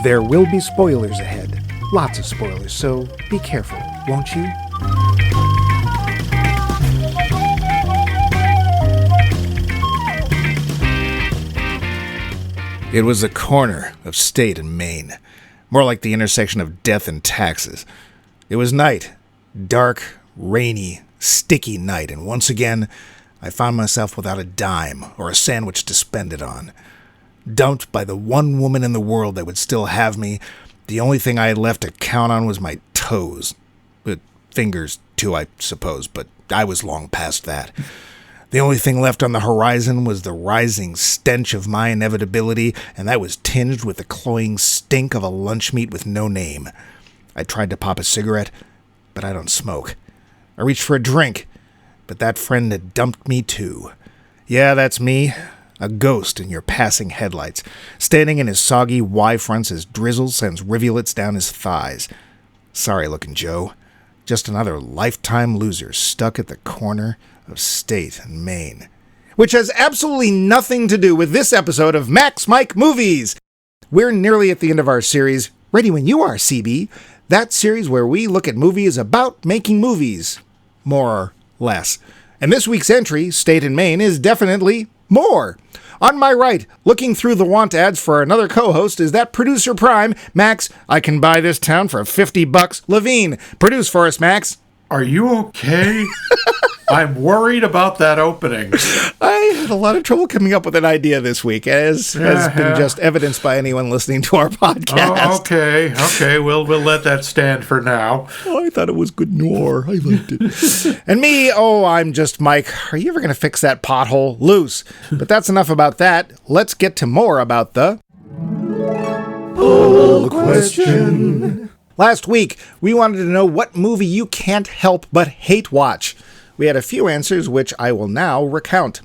There will be spoilers ahead. Lots of spoilers, so be careful, won't you? It was the corner of State and Main, more like the intersection of death and taxes. It was night, dark, rainy, sticky night, and once again, I found myself without a dime or a sandwich to spend it on. Dumped by the one woman in the world that would still have me, the only thing I had left to count on was my toes. Fingers, too, I suppose, but I was long past that. The only thing left on the horizon was the rising stench of my inevitability, and that was tinged with the cloying stink of a lunch meat with no name. I tried to pop a cigarette, but I don't smoke. I reached for a drink, but that friend had dumped me too. Yeah, that's me, a ghost in your passing headlights, standing in his soggy Y-fronts as drizzle sends rivulets down his thighs. Sorry-looking Joe. Just another lifetime loser stuck at the corner of State and Main. Which has absolutely nothing to do with this episode of Max Mike Movies. We're nearly at the end of our series, Ready When You Are, CB. That series where we look at movies about making movies. More or less. And this week's entry, State and Main, is definitely more. On my right, looking through the want ads for another co-host, is that producer prime, Max. I can buy this town for $50. Levine, produce for us, Max. Are you okay? I'm worried about that opening. I had a lot of trouble coming up with an idea this week, as has been just evidenced by anyone listening to our podcast. Oh, okay. We'll let that stand for now. Oh, I thought it was good noir. I liked it. And me, I'm just Mike. Are you ever going to fix that pothole? Loose. But that's enough about that. Let's get to more about the poll question. Last week, we wanted to know what movie you can't help but hate watch. We had a few answers, which I will now recount.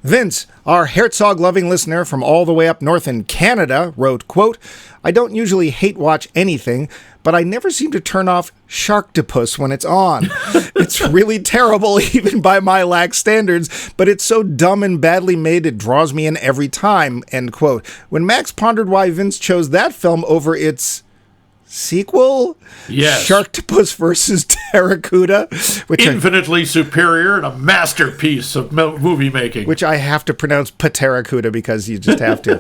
Vince, our Herzog-loving listener from all the way up north in Canada, wrote, quote, I don't usually hate watch anything, but I never seem to turn off Sharktopus when it's on. It's really terrible, even by my lax standards, but it's so dumb and badly made it draws me in every time, end quote. When Max pondered why Vince chose that film over its sequel? Yes. Sharktopus versus Terracuda, which infinitely superior and a masterpiece of movie making. Which I have to pronounce Pateracuda because you just have to.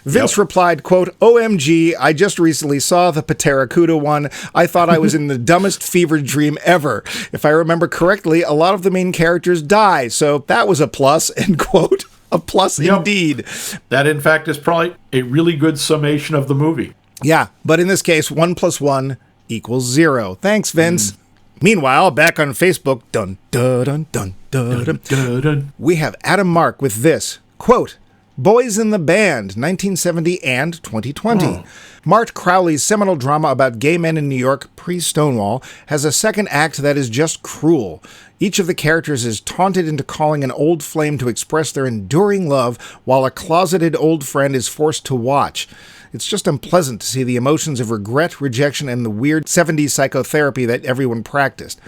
Vince replied, quote, OMG, I just recently saw the Pateracuda one. I thought I was in the dumbest fever dream ever. If I remember correctly, a lot of the main characters die, so that was a plus, end quote. A plus indeed. That, in fact, is probably a really good summation of the movie. Yeah, but in this case, 1 + 1 = 0. Thanks, Vince. Meanwhile, back on Facebook, dun, dun, dun, dun, dun, dun, dun, dun, we have Adam Mark with this, quote, Boys in the Band, 1970 and 2020. Mart Crowley's seminal drama about gay men in New York pre-Stonewall has a second act that is just cruel. Each of the characters is taunted into calling an old flame to express their enduring love, while a closeted old friend is forced to watch. It's just unpleasant to see the emotions of regret, rejection, and the weird 70s psychotherapy that everyone practiced.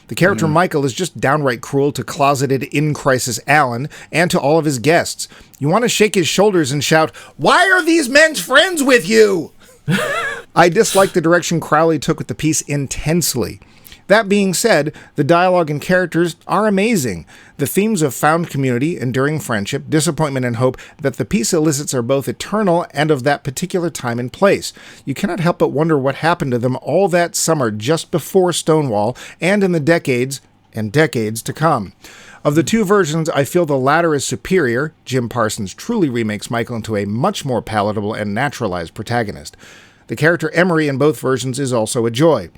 The character Michael is just downright cruel to closeted in-crisis Alan and to all of his guests. You want to shake his shoulders and shout, Why are these men friends with you? I dislike the direction Crowley took with the piece intensely. That being said, the dialogue and characters are amazing. The themes of found community, enduring friendship, disappointment, and hope that the piece elicits are both eternal and of that particular time and place. You cannot help but wonder what happened to them all that summer just before Stonewall and in the decades and decades to come. Of the two versions, I feel the latter is superior. Jim Parsons truly remakes Michael into a much more palatable and naturalized protagonist. The character Emery in both versions is also a joy.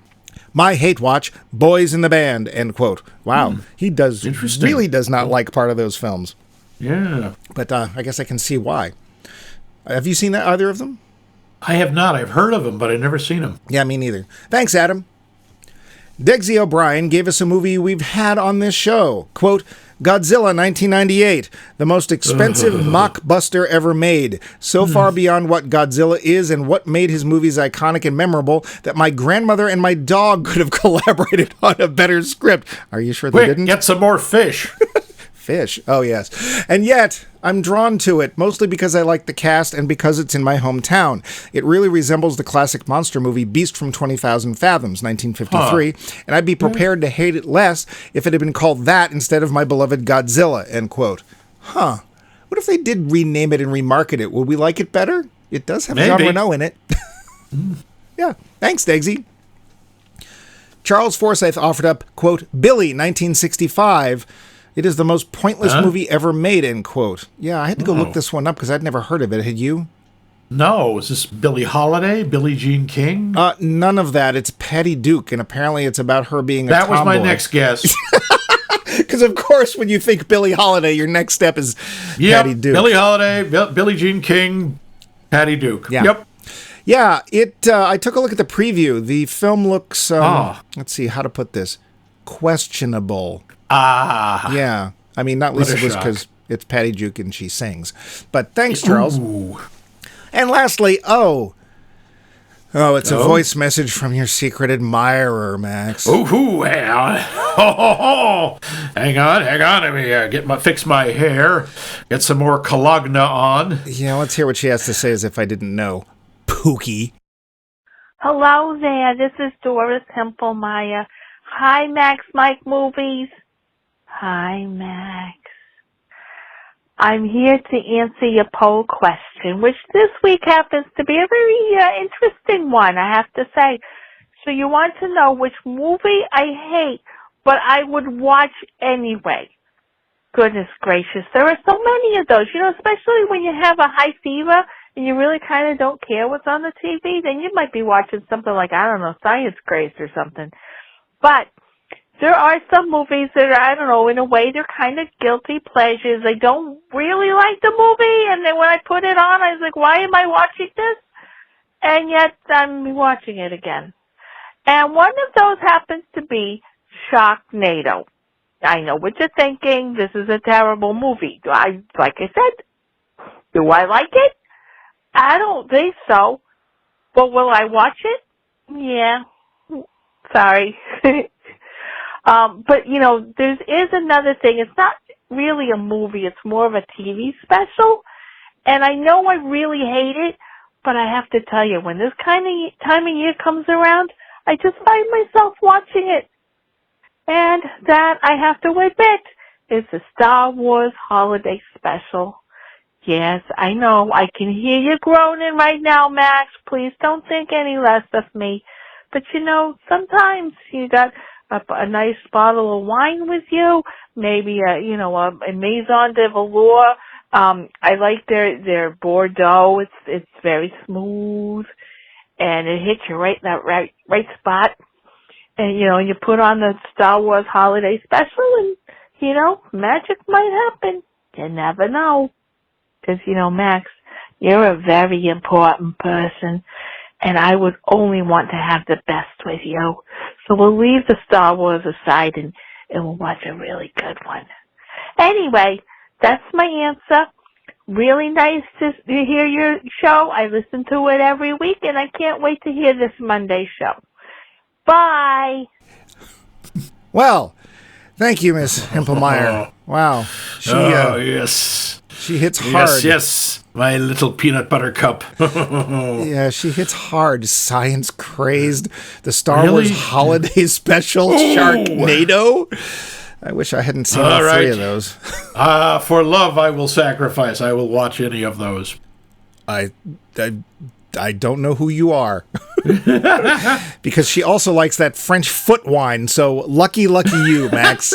My hate watch, Boys in the Band, end quote. Wow, he really does not like part of those films. Yeah. But I guess I can see why. Have you seen either of them? I have not. I've heard of them, but I've never seen them. Yeah, me neither. Thanks, Adam. Degsy O'Brien gave us a movie we've had on this show. Quote, Godzilla 1998, the most expensive mockbuster ever made. So far beyond what Godzilla is and what made his movies iconic and memorable that my grandmother and my dog could have collaborated on a better script. Are you sure they didn't? Get some more fish. fish. Oh, yes. And yet, I'm drawn to it, mostly because I like the cast and because it's in my hometown. It really resembles the classic monster movie Beast from 20,000 Fathoms, 1953, and I'd be prepared to hate it less if it had been called that instead of my beloved Godzilla, end quote. Huh. What if they did rename it and remarket it? Would we like it better? It does have Jean Reno in it. Yeah. Thanks, Degsy. Charles Forsyth offered up, quote, Billy, 1965. It is the most pointless movie ever made, end quote. Yeah, I had to go look this one up because I'd never heard of it. Had you? No. Is this Billie Holiday? Billie Jean King? None of that. It's Patty Duke, and apparently it's about her being a That tomboy. was my next guess. Because, of course, when you think Billie Holiday, your next step is Patty Duke. Billie Holiday, Billie Jean King, Patty Duke. Yeah. Yep. Yeah, I took a look at the preview. The film looks, let's see how to put this, questionable. Yeah. I mean, not least because it's Patty Duke and she sings. But thanks, Charles. Ooh. And lastly, it's a voice message from your secret admirer, Max. Ooh, hang on. Hang on. Let me fix my hair. Get some more Cologne on. Yeah, let's hear what she has to say as if I didn't know. Pookie. Hello there, this is Doris Hempelmeyer. Hi, Max Mike Movies. Hi, Max. I'm here to answer your poll question, which this week happens to be a very interesting one, I have to say. So you want to know which movie I hate, but I would watch anyway. Goodness gracious, there are so many of those, especially when you have a high fever and you really kind of don't care what's on the TV, then you might be watching something like, I don't know, Science Craze or something. But there are some movies that are, I don't know, in a way they're kind of guilty pleasures. I don't really like the movie, and then when I put it on, I was like, why am I watching this? And yet I'm watching it again. And one of those happens to be Sharknado. I know what you're thinking. This is a terrible movie. Like I said, do I like it? I don't think so. But will I watch it? Yeah. Sorry. But, there is another thing. It's not really a movie. It's more of a TV special. And I know I really hate it, but I have to tell you, when this kind of time of year comes around, I just find myself watching it. And that, I have to admit, is the Star Wars Holiday Special. Yes, I know. I can hear you groaning right now, Max. Please don't think any less of me. But, sometimes you got a nice bottle of wine with you, maybe a Maison de Velour. I like their Bordeaux. It's very smooth, and it hits you right in that right spot. And you put on the Star Wars Holiday Special, and magic might happen. You never know, because Max, you're a very important person. And I would only want to have the best with you. So we'll leave the Star Wars aside and we'll watch a really good one. Anyway, that's my answer. Really nice to hear your show. I listen to it every week, and I can't wait to hear this Monday show. Bye. Well, thank you, Miss Hempelmeyer. Wow. Yes. She hits hard. Yes. My little peanut butter cup. Yeah, she hits hard. Science Crazed. The Star Wars Holiday Special. Sharknado. I wish I hadn't seen all three of those. For love, I will sacrifice. I will watch any of those. I don't know who you are. Because she also likes that French foot wine. So lucky you, Max.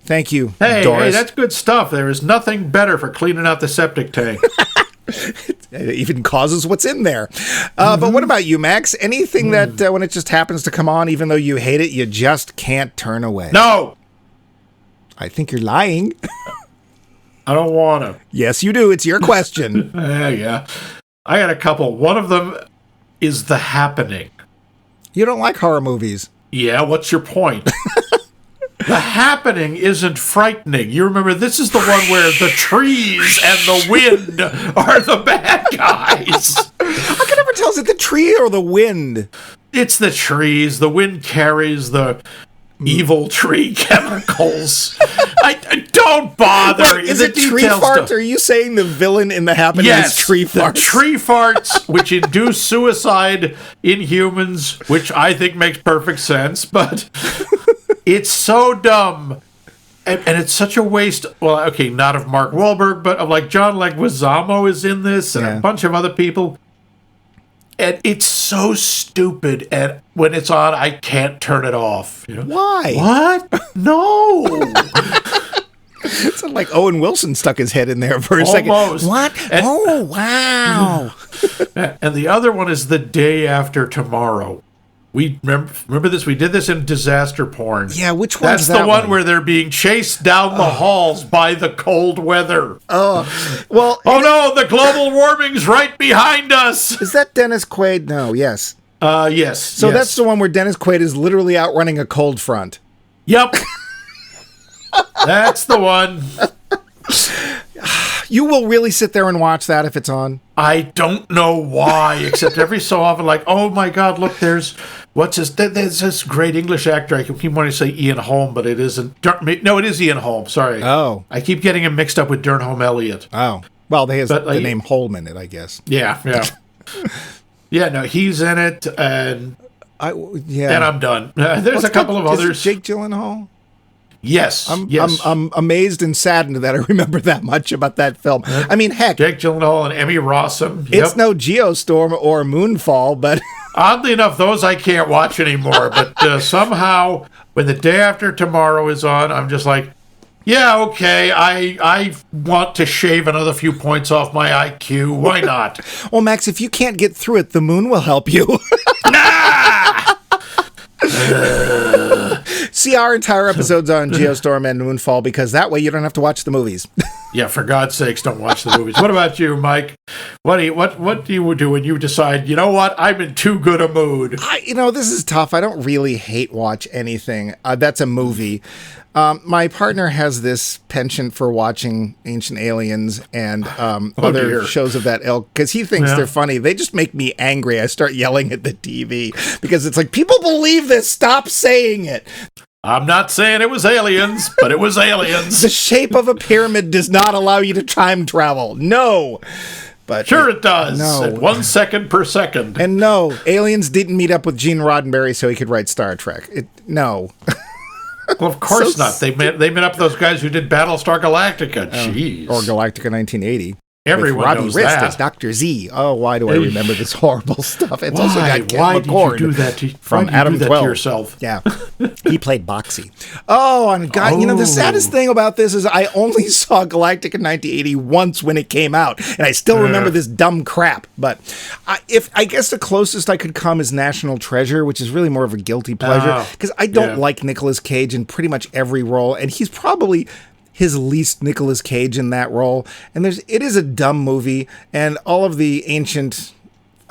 Thank you, Doris. Hey, Doris. that's good stuff. There is nothing better for cleaning out the septic tank. It even causes what's in there. But what about you, Max? Anything that when it just happens to come on, even though you hate it, you just can't turn away? No! I think you're lying. I don't want to. Yes, you do. It's your question. Yeah. I got a couple. One of them is The Happening. You don't like horror movies. Yeah, what's your point? The Happening isn't frightening. You remember, this is the one where the trees and the wind are the bad guys. I can never tell, is it the tree or the wind? It's the trees. The wind carries the evil tree chemicals. I don't bother. Is it tree farts? Are you saying the villain in The Happening is tree farts? The tree farts, which induce suicide in humans, which I think makes perfect sense, but it's so dumb. And it's such a waste. Well, okay, not of Mark Wahlberg, but of like John Leguizamo is in this and a bunch of other people. And it's so stupid. And when it's on, I can't turn it off. You know? Why? What? No. It's like Owen Wilson stuck his head in there for a second. What? And, oh, wow. And the other one is The Day After Tomorrow. We remember this. We did this in Disaster Porn. Yeah, which one? That's the one where they're being chased down the halls by the cold weather. Oh, well. Oh no, the global warming's right behind us. Is that Dennis Quaid? No. Yes. Yes. So that's the one where Dennis Quaid is literally outrunning a cold front. Yep. That's the one. You will really sit there and watch that if it's on? I don't know why, except every so often, like, oh my God, look, there's this great English actor. I keep wanting to say Ian Holm, but it isn't. No, it is Ian Holm. Sorry. Oh. I keep getting him mixed up with Durham Elliott. Oh. Well, they have the name Holm in it, I guess. Yeah. Yeah, no, he's in it, and I'm done. There's a couple of others. Jake Gyllenhaal? Yes. I'm amazed and saddened that I remember that much about that film. I mean, heck. Jake Gyllenhaal and Emmy Rossum. Yep. It's no Geostorm or Moonfall, but... Oddly enough, those I can't watch anymore. But somehow, when The Day After Tomorrow is on, I'm just like, yeah, okay, I want to shave another few points off my IQ. Why not? Well, Max, if you can't get through it, the moon will help you. See our entire episodes on Geostorm and Moonfall, because that way you don't have to watch the movies. Yeah, for God's sakes, don't watch the movies. What about you, Mike? What do you do when you decide, you know what, I'm in too good a mood? This is tough. I don't really hate watch anything. That's a movie. My partner has this penchant for watching Ancient Aliens and other shows of that ilk because he thinks they're funny. They just make me angry. I start yelling at the TV because it's like, people believe this. Stop saying it. I'm not saying it was aliens, but it was aliens. The shape of a pyramid does not allow you to time travel. No. But sure it does. No. At 1 second per second. And no, aliens didn't meet up with Gene Roddenberry so he could write Star Trek. No. Well, of course not. They met up with those guys who did Battlestar Galactica. Jeez. Or Galactica 1980. Everyone Robbie knows Rist that. as Dr. Z. Oh, why do I remember this horrible stuff? It's also got Ken why McCord did you do that from Adam 12 to yourself? Yeah, he played Boxy. Oh, and God, the saddest thing about this is I only saw Galactica 1980 once when it came out, and I still remember this dumb crap. But I guess the closest I could come is National Treasure, which is really more of a guilty pleasure because I don't like Nicolas Cage in pretty much every role, and he's probably his least Nicolas Cage in that role. And it is a dumb movie, and all of the ancient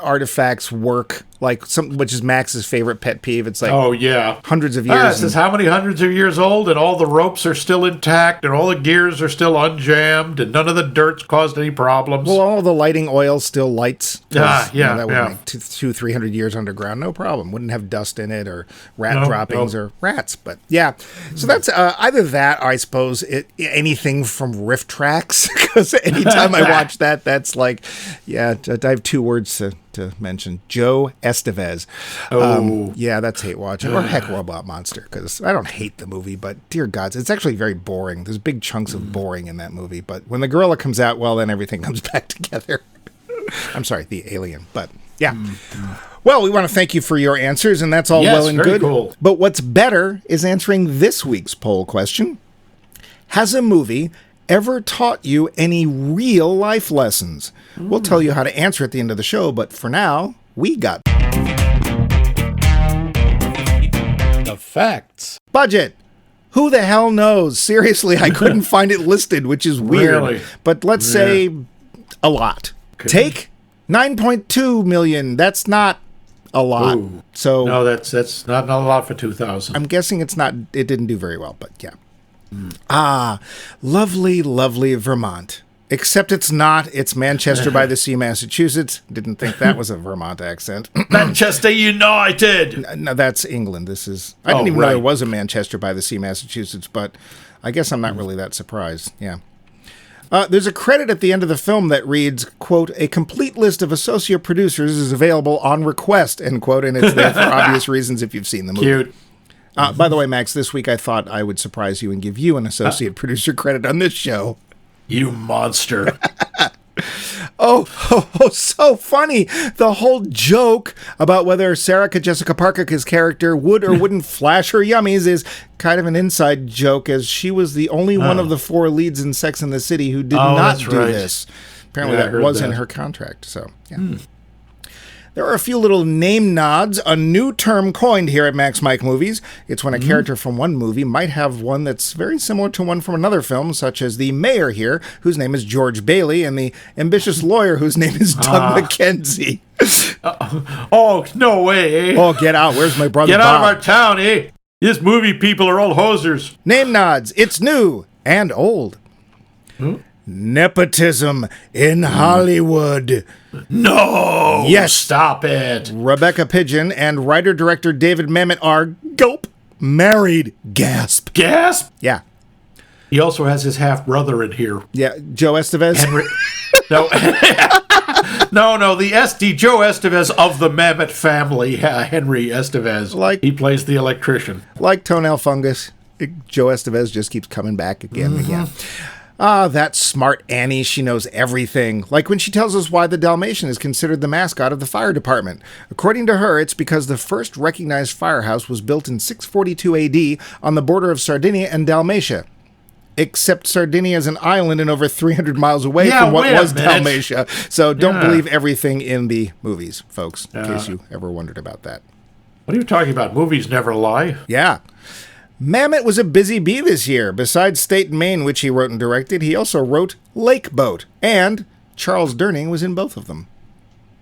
artifacts work, which is Max's favorite pet peeve. It's like, hundreds of years. This is how many hundreds of years old, and all the ropes are still intact, and all the gears are still unjammed, and none of the dirt's caused any problems. Well, all the lighting oil still lights. That would make 200-300 years underground, no problem. Wouldn't have dust in it or rat droppings or rats. But yeah, so that's either that, or I suppose anything from Riff Tracks, because anytime I watch that, that's like, I have two words to mention: Joe Estevez. That's hate watching. Or heck, Robot Monster, because I don't hate the movie, but dear God, it's actually very boring. There's big chunks of boring in that movie, but when the gorilla comes out, well, then everything comes back together. I'm sorry, the alien, but yeah. Well, we want to thank you for your answers, and that's all well and good. Cool. But what's better is answering this week's poll question. Has a movie ever taught you any real life lessons? We'll tell you how to answer at the end of the show, but for now, we got the facts. Budget. Who the hell knows? Seriously, I couldn't find it listed, which is weird. Really? But let's say a lot. Okay. Take 9.2 million. That's not a lot. Ooh. So no, that's not a lot for 2000. I'm guessing it didn't do very well, but yeah. Lovely, lovely Vermont. Except it's not. It's Manchester by the Sea, Massachusetts. Didn't think that was a Vermont accent. Manchester United. No, that's England. This is. I didn't even know there was a Manchester by the Sea, Massachusetts, but I guess I'm not really that surprised. Yeah. There's a credit at the end of the film that reads, quote, "A complete list of associate producers is available on request," end quote, and it's there for obvious reasons if you've seen the movie. Cute. By the way, Max, this week I thought I would surprise you and give you an associate producer credit on this show. You monster. Oh, so funny. The whole joke about whether Sarah Jessica Parker's character would or wouldn't flash her yummies is kind of an inside joke, as she was the only one of the 4 leads in Sex and the City who did not do this. Apparently that was in her contract, so yeah. There are a few little name nods, a new term coined here at Max Mike Movies. It's when a character from one movie might have one that's very similar to one from another film, such as the mayor here, whose name is George Bailey, and the ambitious lawyer, whose name is Doug McKenzie. Oh, no way. Oh, get out. Where's my brother Get Bob? out of our town, eh? These movie people are all hosers. Name nods. It's new and old. Nepotism in Hollywood. No! Yes. Stop it. Rebecca Pidgeon and writer-director David Mamet are, gulp, married. Gasp. Gasp? Yeah. He also has his half-brother in here. Yeah, Joe Estevez. Henry. No. No, the Joe Estevez of the Mamet family, Henry Estevez. He plays the electrician. Like toenail fungus, Joe Estevez just keeps coming back again and again. Ah, that smart Annie, she knows everything. Like when she tells us why the Dalmatian is considered the mascot of the fire department. According to her, it's because the first recognized firehouse was built in 642 AD on the border of Sardinia and Dalmatia. Except Sardinia is an island and over 300 miles away from what was Dalmatia. So don't believe everything in the movies, folks, in case you ever wondered about that. What are you talking about? Movies never lie. Yeah. Mamet was a busy bee this year. Besides State and Maine, which he wrote and directed, he also wrote Lake Boat. And Charles Durning was in both of them.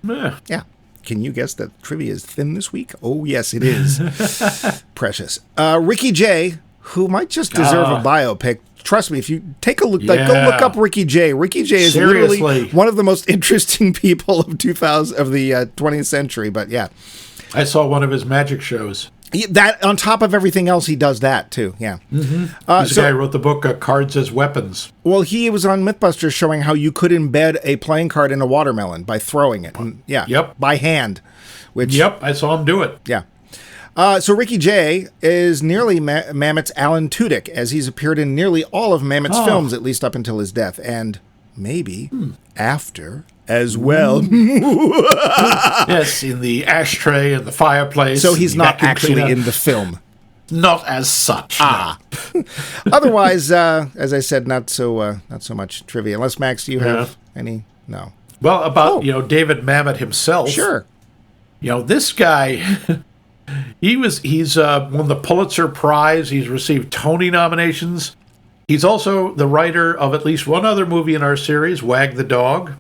Yeah. Can you guess that trivia is thin this week? Oh, yes, it is. Precious. Ricky Jay, who might just deserve a biopic. Trust me, if you take a look, go look up Ricky Jay. Ricky Jay is literally one of the most interesting people of the 20th century. But yeah, I saw one of his magic shows. That on top of everything else, he does that too. Yeah. This guy wrote the book Cards as Weapons. Well, he was on MythBusters showing how you could embed a playing card in a watermelon by throwing it. By hand. I saw him do it. Yeah. So Ricky Jay is nearly Mamet's Alan Tudyk, as he's appeared in nearly all of Mamet's films, at least up until his death, and maybe after as well. Yes, in the ashtray and the fireplace. So he's not actually in the film. Not as such. Otherwise, as I said, not so much trivia. Unless, Max, do you have any? No. Well, about David Mamet himself. Sure. This guy. He's won the Pulitzer Prize. He's received Tony nominations. He's also the writer of at least one other movie in our series, Wag the Dog.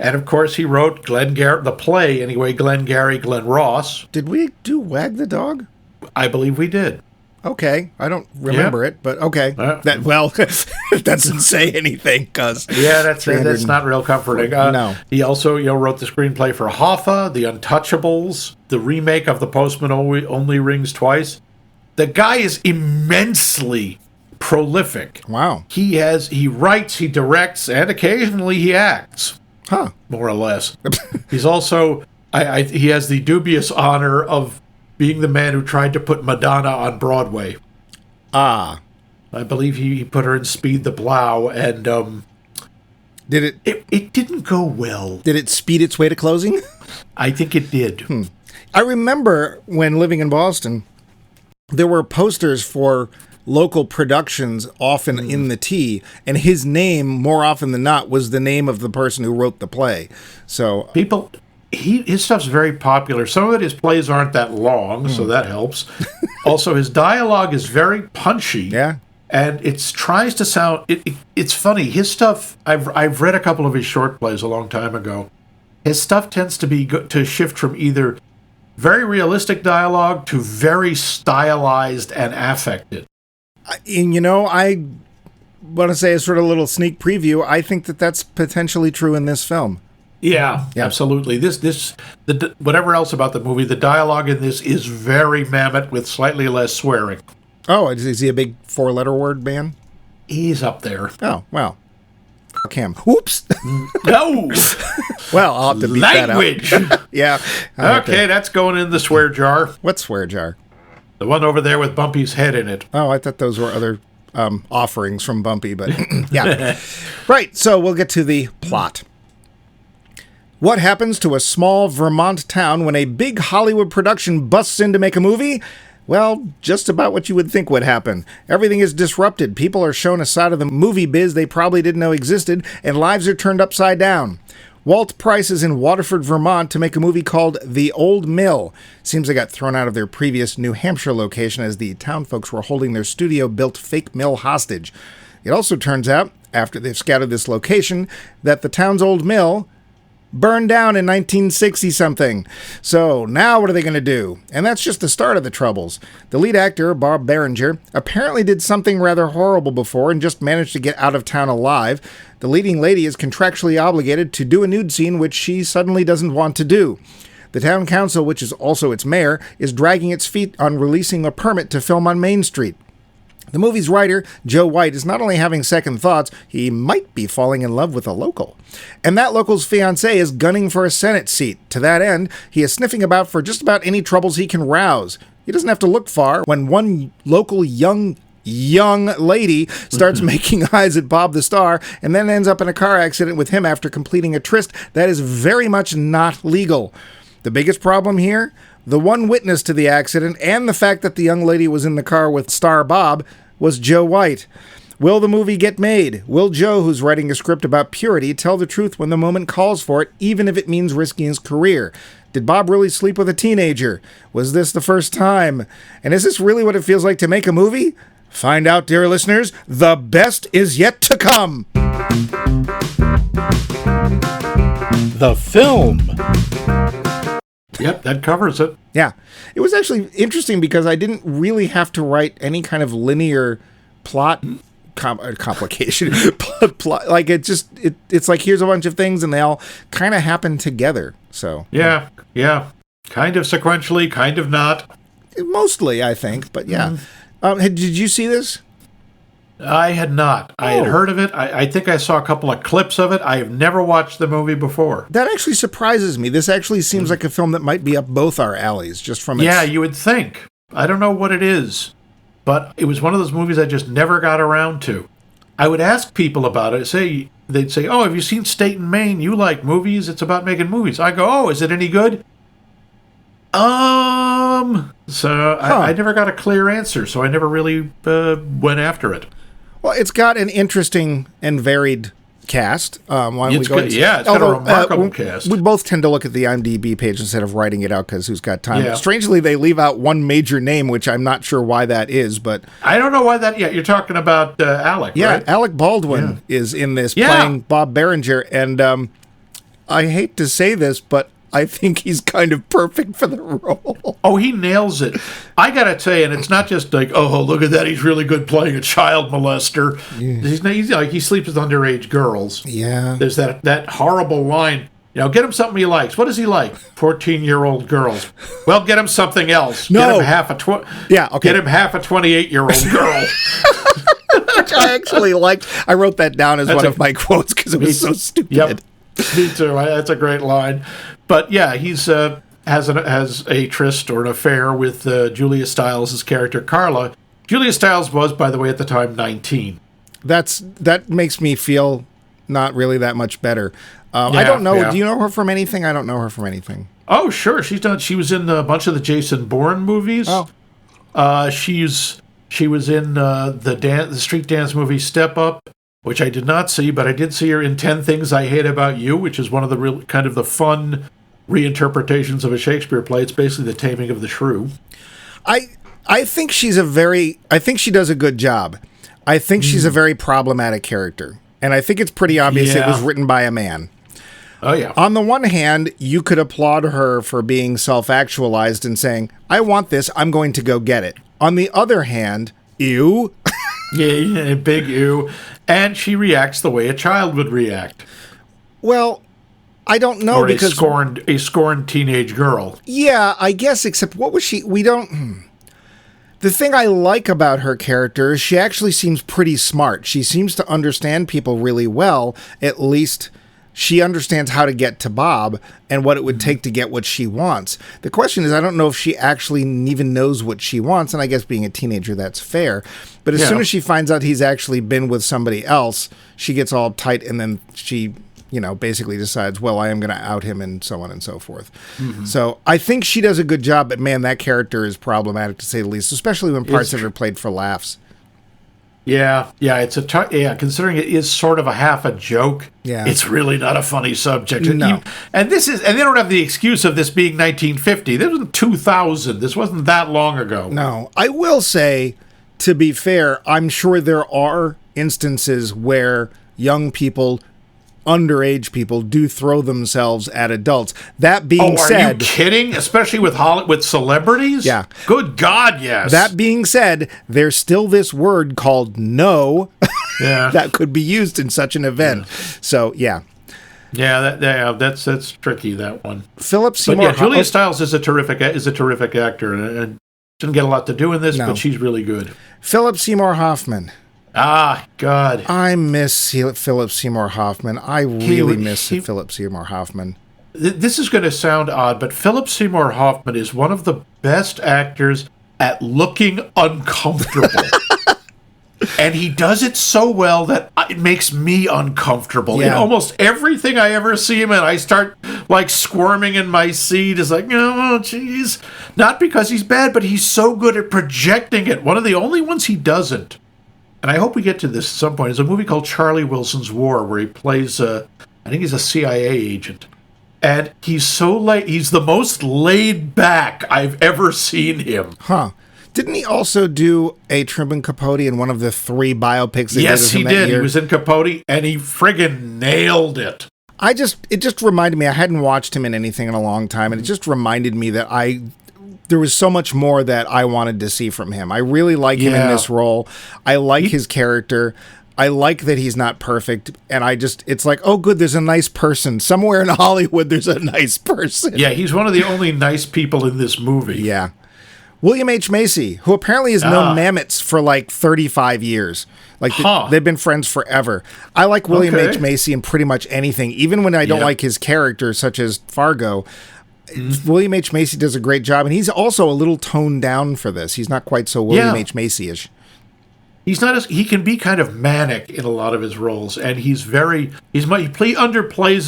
And, of course, he wrote the play, anyway, Glengarry Glen Ross. Did we do Wag the Dog? I believe we did. Okay. I don't remember it, but okay. That doesn't say anything, because... Yeah, that's not real comforting. No. He also wrote the screenplay for Hoffa, The Untouchables, the remake of The Postman Only Rings Twice. The guy is immensely prolific. Wow. He writes, he directs, and occasionally he acts. Huh. More or less. He's also... he has the dubious honor of being the man who tried to put Madonna on Broadway. I believe he put her in Speed the Plow, and did it didn't go well. Did it speed its way to closing? I think it did. I remember when living in Boston, there were posters for local productions often in the T, and his name, more often than not, was the name of the person who wrote the play. So his stuff's very popular. Some of his plays aren't that long, so that helps. Also, his dialogue is very punchy. Yeah. And it tries to sound... It's funny. His stuff... I've read a couple of his short plays a long time ago. His stuff tends to shift from either very realistic dialogue to very stylized and affected. And I want to say as sort of a little sneak preview, I think that that's potentially true in this film. Yeah, absolutely. Whatever else about the movie, the dialogue in this is very Mamet with slightly less swearing. Oh, is he a big 4-letter word man? He's up there. Oh, well. Fuck him. Whoops. No! Well, I'll have to beat Language! that out. Yeah. Okay, that's going in the swear jar. What swear jar? The one over there with Bumpy's head in it. Oh, I thought those were other offerings from Bumpy, but yeah. Right, so we'll get to the plot. What happens to a small Vermont town when a big Hollywood production busts in to make a movie? Well, just about what you would think would happen. Everything is disrupted, people are shown a side of the movie biz they probably didn't know existed, and lives are turned upside down. Walt Price is in Waterford, Vermont to make a movie called The Old Mill. Seems they got thrown out of their previous New Hampshire location as the town folks were holding their studio-built fake mill hostage. It also turns out, after they've scouted this location, that the town's old mill burned down in 1960-something. So now what are they going to do? And that's just the start of the troubles. The lead actor, Bob Berenger, apparently did something rather horrible before and just managed to get out of town alive. The leading lady is contractually obligated to do a nude scene which she suddenly doesn't want to do. The town council, which is also its mayor, is dragging its feet on releasing a permit to film on Main Street. The movie's writer, Joe White, is not only having second thoughts, he might be falling in love with a local. And that local's fiancée is gunning for a Senate seat. To that end, he is sniffing about for just about any troubles he can rouse. He doesn't have to look far when one local young lady starts making eyes at Bob the Star and then ends up in a car accident with him after completing a tryst that is very much not legal. The biggest problem here? The one witness to the accident and the fact that the young lady was in the car with Star Bob was Joe White. Will the movie get made? Will Joe, who's writing a script about purity, tell the truth when the moment calls for it, even if it means risking his career? Did Bob really sleep with a teenager? Was this the first time? And is this really what it feels like to make a movie? Find out, dear listeners. The best is yet to come. The film. Yep, that covers it. Yeah. It was actually interesting because I didn't really have to write any kind of linear plot complication. plot, like it's like here's a bunch of things and they all kind of happen together. So Yeah. Kind of sequentially, kind of not. Mostly, I think, but yeah. Did you see this? I had not. I had heard of it. I think I saw a couple of clips of it. I have never watched the movie before. That actually surprises me. This actually seems like a film that might be up both our alleys, just from its... Yeah, you would think. I don't know what it is, but it was one of those movies I just never got around to. I would ask people about it. They'd say, "Oh, have you seen State and Maine? You like movies? It's about making movies." I go, "Oh, is it any good?" So I never got a clear answer, so I never really went after it. Well, it's got an interesting and varied cast. Why don't we go it's got a remarkable cast. We both tend to look at the IMDb page instead of writing it out because who's got time. Yeah. Strangely, they leave out one major name, which I'm not sure why that is, but... I don't know why that... Yeah, you're talking about Alec, yeah, right? Alec Baldwin is in this playing Bob Berenger, and I hate to say this, but I think he's kind of perfect for the role. Oh, he nails it. I gotta tell you, and it's not just like, oh, look at that, he's really good playing a child molester. Yeah. He's like, he sleeps with underage girls. Yeah. There's that horrible line, get him something he likes. What does he like? 14-year-old girls. Well, get him something else. No. Get him half a Get him half a 28-year-old girl. Which I actually liked. I wrote that down as one of my quotes because it was so stupid. Yep. Me too. That's a great line. But yeah, he's has a tryst or an affair with Julia Stiles' character Carla. Julia Stiles was, by the way, at the time 19. That makes me feel not really that much better. I don't know. Yeah. Do you know her from anything? I don't know her from anything. Oh, sure. She was in a bunch of the Jason Bourne movies. Oh. She was in the street dance movie Step Up, which I did not see, but I did see her in 10 Things I Hate About You, which is one of the real kind of the fun reinterpretations of a Shakespeare play. It's basically The Taming of the Shrew. I think she does a good job. I think she's a very problematic character. And I think it's pretty obvious it was written by a man. Oh, yeah. On the one hand, you could applaud her for being self-actualized and saying, I want this, I'm going to go get it. On the other hand, ew. Yeah, big ew. And she reacts the way a child would react. Well, I don't know Or because a scorned teenage girl. yeah, I guess. Except what was she? We don't. The thing I like about her character is she actually seems pretty smart. She seems to understand people really well. At least she understands how to get to Bob and what it would take to get what she wants. The question is, I don't know if she actually even knows what she wants, and I guess being a teenager, that's fair. But as Yeah. soon as she finds out he's actually been with somebody else, she gets all tight, and then she, basically decides, well, I am going to out him and so on and so forth. So I think she does a good job, but man, that character is problematic to say the least, especially when parts of her played for laughs. Yeah, it's considering it is sort of a half a joke. Yeah. It's really not a funny subject. No. And they don't have the excuse of this being 1950. This was 2000. This wasn't that long ago. No, I will say, to be fair, I'm sure there are instances where young people, underage people, do throw themselves at adults. That being Are said, you kidding? Especially with celebrities? Yeah. Good God, yes. that being said, there's still this word called no yeah. that could be used in such an event. So yeah, That's tricky, that one. Philip But Seymour. yeah, Julia Stiles is a terrific actor, and didn't get a lot to do in this, No. but she's really good. Philip Seymour Hoffman. Ah, God. I miss Philip Seymour Hoffman. I really miss he- Philip Seymour Hoffman. This is going to sound odd, but Philip Seymour Hoffman is one of the best actors at looking uncomfortable. And he does it so well that it makes me uncomfortable. In Yeah. almost everything I ever see him in, I start like squirming in my seat. It's like, oh, jeez. Not because he's bad, but he's so good at projecting it. One of the only ones he doesn't, and I hope we get to this at some point, is a movie called Charlie Wilson's War, where he plays, I think he's a CIA agent. And he's he's the most laid back I've ever seen him. Huh. Didn't he also do a Truman Capote in one of the 3 biopics that Yes, he that did. year? He was in Capote, and he friggin' nailed it. It just reminded me, I hadn't watched him in anything in a long time, and it just reminded me that there was so much more that I wanted to see from him. I really like him in Yeah. this role. I like his character. I like that he's not perfect, and it's like, oh, good, there's a nice person. Somewhere in Hollywood, there's a nice person. Yeah, he's one of the only nice people in this movie. Yeah. William H. Macy, who apparently has known Mametz for like 35 years. Like, they've been friends forever. I like William Okay. H. Macy in pretty much anything, even when I don't Yep. like his character, such as Fargo. William H. Macy does a great job, and he's also a little toned down for this. He's not quite so William Yeah. H. Macy-ish. He's not he can be kind of manic in a lot of his roles, and he underplays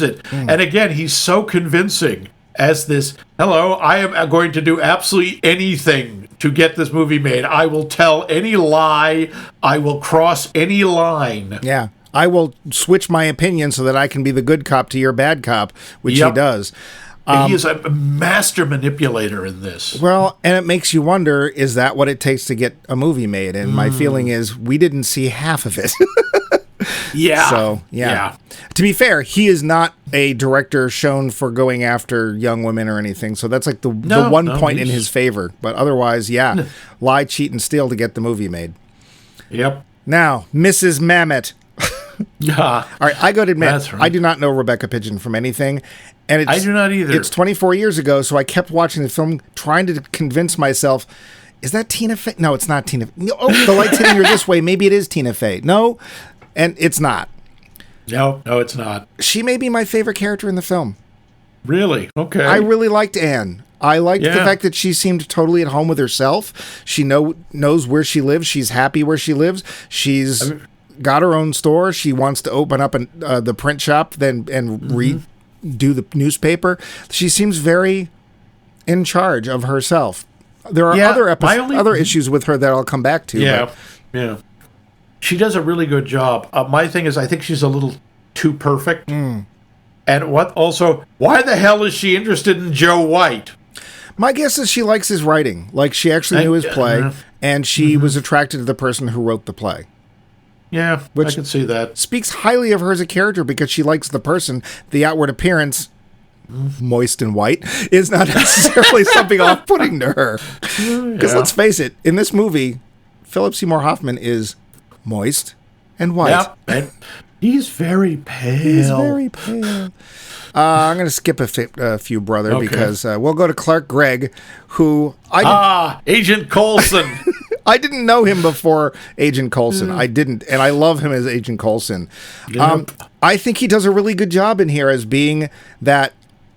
it. And again, he's so convincing as this, hello, I am going to do absolutely anything to get this movie made. I will tell any lie. I will cross any line. Yeah. I will switch my opinion so that I can be the good cop to your bad cop, which he Yep. does. And he is a master manipulator in this. Well, and it makes you wonder, is that what it takes to get a movie made? And my feeling is we didn't see half of it. Yeah. So, yeah. To be fair, he is not a director shown for going after young women or anything. So that's like the one point in his favor. But otherwise, yeah, lie, cheat, and steal to get the movie made. Yep. Now, Mrs. Mamet. Yeah. All right, I got to admit, That's right. I do not know Rebecca Pigeon from anything. And I do not either. It's 24 years ago, so I kept watching the film, trying to convince myself, is that Tina Fey? No, it's not Tina Fey. Oh, the light's hitting her this way. Maybe it is Tina Fey. No, and it's not. No, it's not. She may be my favorite character in the film. Really? Okay. I really liked Anne. I liked the Yeah. fact that she seemed totally at home with herself. She knows where she lives. She's happy where she lives. She's got her own store. She wants to open up the print shop and redo the newspaper. She seems very in charge of herself. There are other issues with her that I'll come back to. Yeah. but- Yeah. She does a really good job. My thing is, I think she's a little too perfect. And why the hell is she interested in Joe White? My guess is she likes his writing. Like, she actually knew his play, and she was attracted to the person who wrote the play. Yeah, Which- I can see that. Speaks highly of her as a character because she likes the person. The outward appearance, moist and white, is not necessarily something off-putting to her. Because let's face it, in this movie, Philip Seymour Hoffman is moist, and white. Yep. And he's very pale. He's very pale. I'm going to skip a few, brother, Okay. because we'll go to Clark Gregg, who Agent Coulson. I didn't know him before Agent Coulson. I didn't, and I love him as Agent Coulson. Yep. I think he does a really good job in here as being that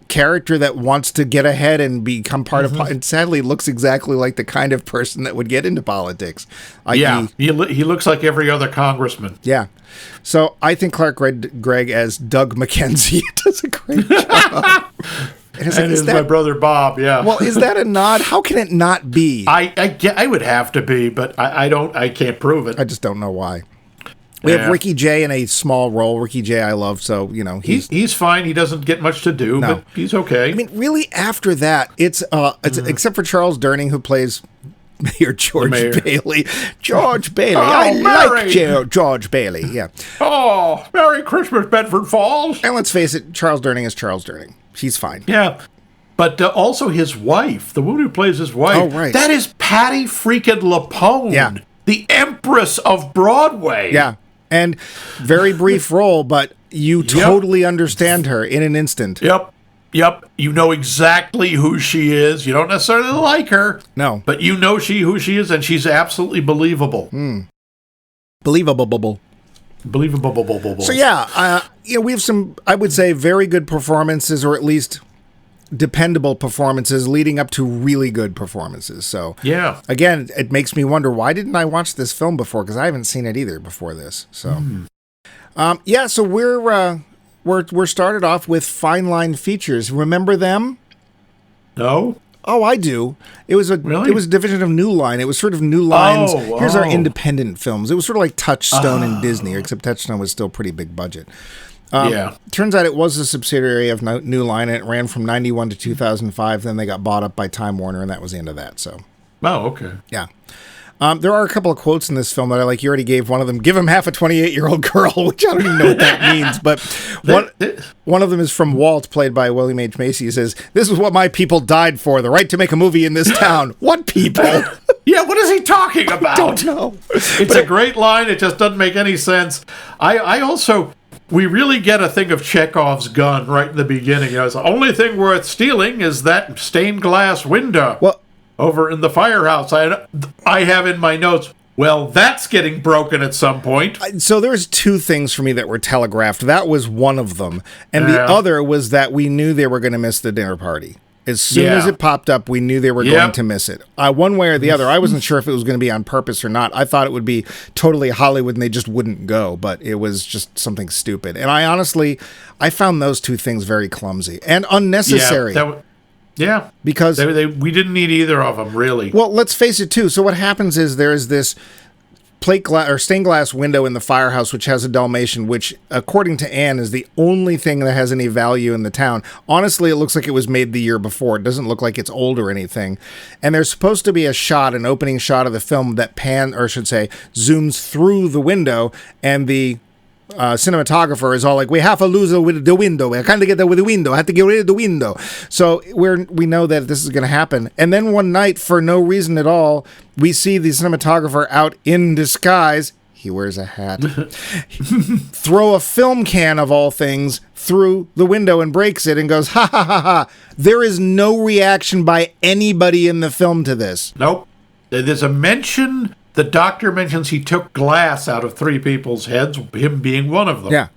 character that wants to get ahead and become part of, and sadly looks exactly like the kind of person that would get into politics. Yeah, he looks like every other congressman. Yeah. So I think Clark Gregg as Doug McKenzie does a great job. And Is my brother Bob, yeah. Well, is that a nod? How can it not be? I would have to be, but I can't prove it. I just don't know wwhy. We have Ricky Jay in a small role. Ricky Jay I love, so, he's fine. He doesn't get much to do, but he's okay. I mean, really, after that, it's except for Charles Durning, who plays Mayor George Bailey. George Bailey. I like George Bailey, yeah. Oh, Merry Christmas, Bedford Falls. And let's face it, Charles Durning is Charles Durning. She's fine. Yeah. But also his wife, the woman who plays his wife. Oh, right. That is Patty freaking LaPone. Yeah. The Empress of Broadway. Yeah. And very brief role, but you totally understand her in an instant. Yep. You know exactly who she is. You don't necessarily like her. No. But you know who she is, and she's absolutely believable. Believable. Believable. So yeah, we have some, I would say, very good performances, or at least dependable performances leading up to really good performances. So yeah, again, it makes me wonder, why didn't I watch this film before? Because I haven't seen it either before this. So so we're started off with Fine Line Features. Remember them? No. Oh, I do. It was a division of New Line. It was sort of New Line's. Here's our independent films. It was sort of like Touchstone and Disney, except Touchstone was still pretty big budget. Turns out it was a subsidiary of New Line, and it ran from 91 to 2005. Then they got bought up by Time Warner, and that was the end of that. So, okay. Yeah. There are a couple of quotes in this film that I like. You already gave one of them. Give him half a 28-year-old girl, which I don't even know what that means. But one of them is from Walt, played by William H. Macy. He says, "This is what my people died for, the right to make a movie in this town." What people? Yeah, what is he talking about? I don't know. It's a great line. It just doesn't make any sense. I also... We really get a thing of Chekhov's gun right in the beginning. It's the only thing worth stealing is that stained glass window over in the firehouse. I have in my notes, well, that's getting broken at some point. So there's two things for me that were telegraphed. That was one of them. And the other was that we knew they were going to miss the dinner party. As soon as it popped up, we knew they were going to miss it. One way or the other. I wasn't sure if it was going to be on purpose or not. I thought it would be totally Hollywood and they just wouldn't go, but it was just something stupid. And I found those two things very clumsy and unnecessary. Because we didn't need either of them, really. Well, let's face it, too. So what happens is there is this plate glass or stained glass window in the firehouse, which has a Dalmatian, which, according to Anne, is the only thing that has any value in the town. Honestly, it looks like it was made the year before. It doesn't look like it's old or anything. And there's supposed to be an opening shot of the film that zooms through the window, and the cinematographer is all like, we have to lose the window. I can't get there with the window. I have to get rid of the window. So we know that this is going to happen. And then one night, for no reason at all, we see the cinematographer out in disguise. He wears a hat. Throw a film can, of all things, through the window and breaks it and goes, ha ha ha ha. There is no reaction by anybody in the film to this. Nope. There's a mention. The doctor mentions he took glass out of 3 people's heads, him being one of them. Yeah.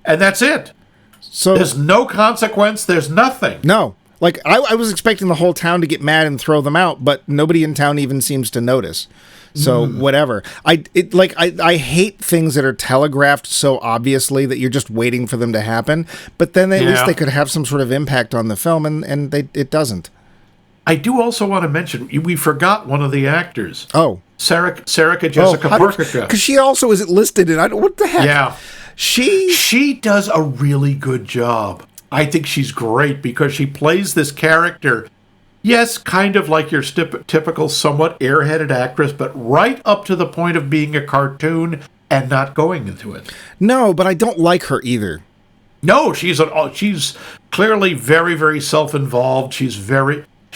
And that's it. So there's no consequence. There's nothing. No. Like, I was expecting the whole town to get mad and throw them out, but nobody in town even seems to notice. So whatever. I hate things that are telegraphed so obviously that you're just waiting for them to happen. But then at least they could have some sort of impact on the film, and it doesn't. I do also want to mention, we forgot one of the actors. Oh. Sarika Jessica Parker. Because she also isn't listed in, what the heck? Yeah. She does a really good job. I think she's great because she plays this character, yes, kind of like your typical somewhat airheaded actress, but right up to the point of being a cartoon and not going into it. No, but I don't like her either. No, she's clearly very, very self-involved. She's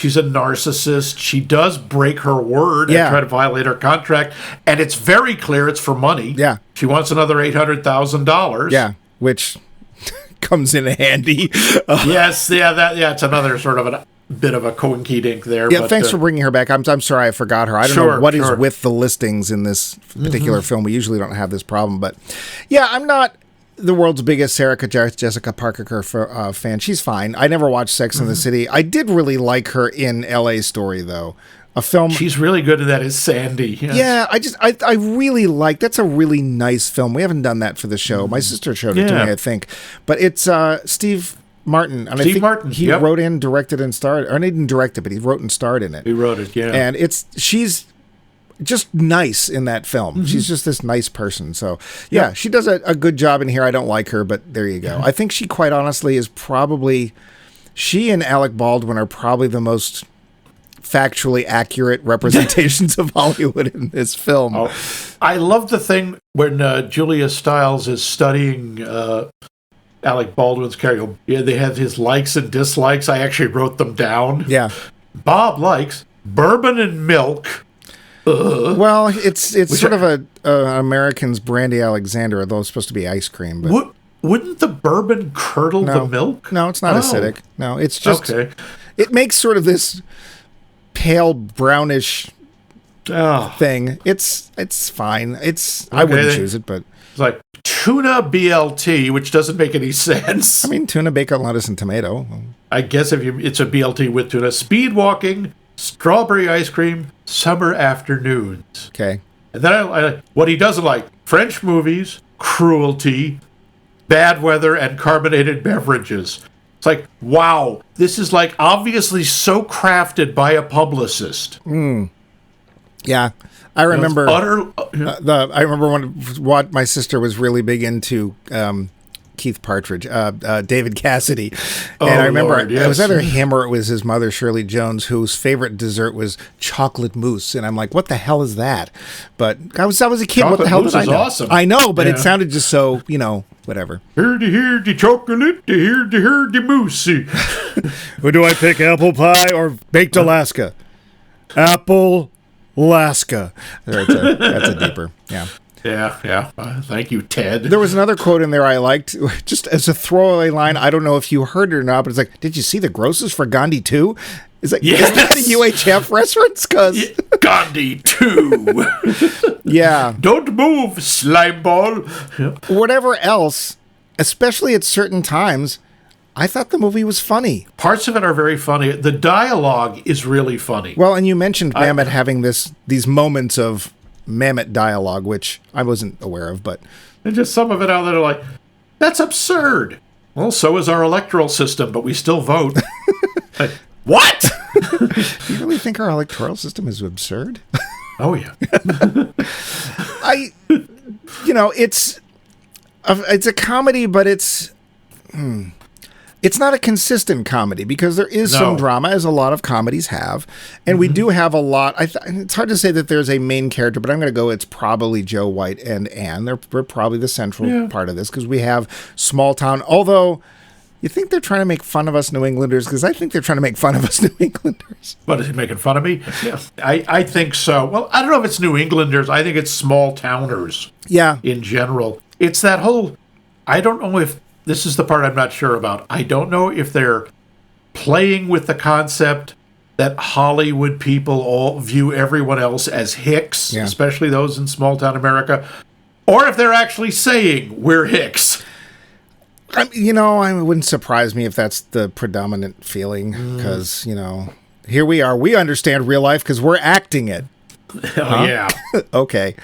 She's a narcissist. She does break her word Yeah. and try to violate her contract. And it's very clear it's for money. Yeah. She wants another $800,000. Yeah, which comes in handy. Yes. Yeah. It's another sort of a bit of a coinkydink there. Yeah, but, thanks for bringing her back. I'm sorry I forgot her. I don't know what is with the listings in this particular film. We usually don't have this problem, but yeah, I'm not the world's biggest Sarah Jessica Parker fan. She's fine. I never watched Sex and the City. I did really like her in L.A. Story, though. A film. She's really good at that as Sandy. Yes. Yeah, I really like. That's a really nice film. We haven't done that for the show. My sister showed it to me, I think. But it's Steve Martin. And I think Martin. He wrote in, directed, and starred. Or he didn't direct it, but he wrote and starred in it. He wrote it, yeah. And she's just nice in that film. She's just this nice person. So, yeah, she does a good job in here. I don't like her, but there you go. I think she, quite honestly, is probably... She and Alec Baldwin are probably the most factually accurate representations of Hollywood in this film. Oh, I love the thing when Julia Stiles is studying Alec Baldwin's character. Yeah, they have his likes and dislikes. I actually wrote them down. Yeah. Bob likes bourbon and milk. Well, it's sort of an American's Brandy Alexander, although it's supposed to be ice cream. But wouldn't the bourbon curdle the milk? No, it's not acidic. No, it's just... Okay. It makes sort of this pale brownish thing. It's fine. I wouldn't choose it, but... It's like tuna BLT, which doesn't make any sense. I mean, tuna, bacon, lettuce, and tomato. I guess it's a BLT with tuna. Speed walking, strawberry ice cream, summer afternoons. Okay. And then what he doesn't like, French movies, cruelty, bad weather, and carbonated beverages. It's like, wow, this is like obviously so crafted by a publicist. Yeah. I remember I remember what my sister was really big into Keith Partridge, David Cassidy. And I remember it was either him or it was his mother, Shirley Jones, whose favorite dessert was chocolate mousse. And I'm like, what the hell is that? But I was a kid. What the hell did I know? Awesome. I know, but it sounded just so, whatever. Here the chocolate, here the mousse. Or do I pick apple pie or baked Alaska? Apple Alaska. That's a deeper. Yeah. Yeah. Thank you, Ted. There was another quote in there I liked, just as a throwaway line. I don't know if you heard it or not, but it's like, did you see the grosses for Gandhi 2? Is that the UHF reference? Gandhi 2. Yeah. Don't move, slime ball. Whatever else, especially at certain times, I thought the movie was funny. Parts of it are very funny. The dialogue is really funny. Well, and you mentioned Mamet having these moments of Mamet dialogue, which I wasn't aware of, but... And just some of it out there are like, that's absurd. Well, so is our electoral system, but we still vote. Like, what? Do you really think our electoral system is absurd? Oh, yeah. It's a comedy, but it's not a consistent comedy because there is some drama, as a lot of comedies have, and we do have a lot. It's hard to say that there's a main character, but I'm going to go. It's probably Joe White and Anne. They're probably the central part of this because we have small town. Although you think they're trying to make fun of us New Englanders, because I think they're trying to make fun of us New Englanders. What, is he making fun of me? Yeah, I think so. Well, I don't know if it's New Englanders. I think it's small towners. Yeah, in general, it's that whole. I don't know if. This is the part I'm not sure about. I don't know if they're playing with the concept that Hollywood people all view everyone else as hicks, especially those in small town America, or if they're actually saying we're hicks. It wouldn't surprise me if that's the predominant feeling because, here we are. We understand real life because we're acting it. Yeah. Okay.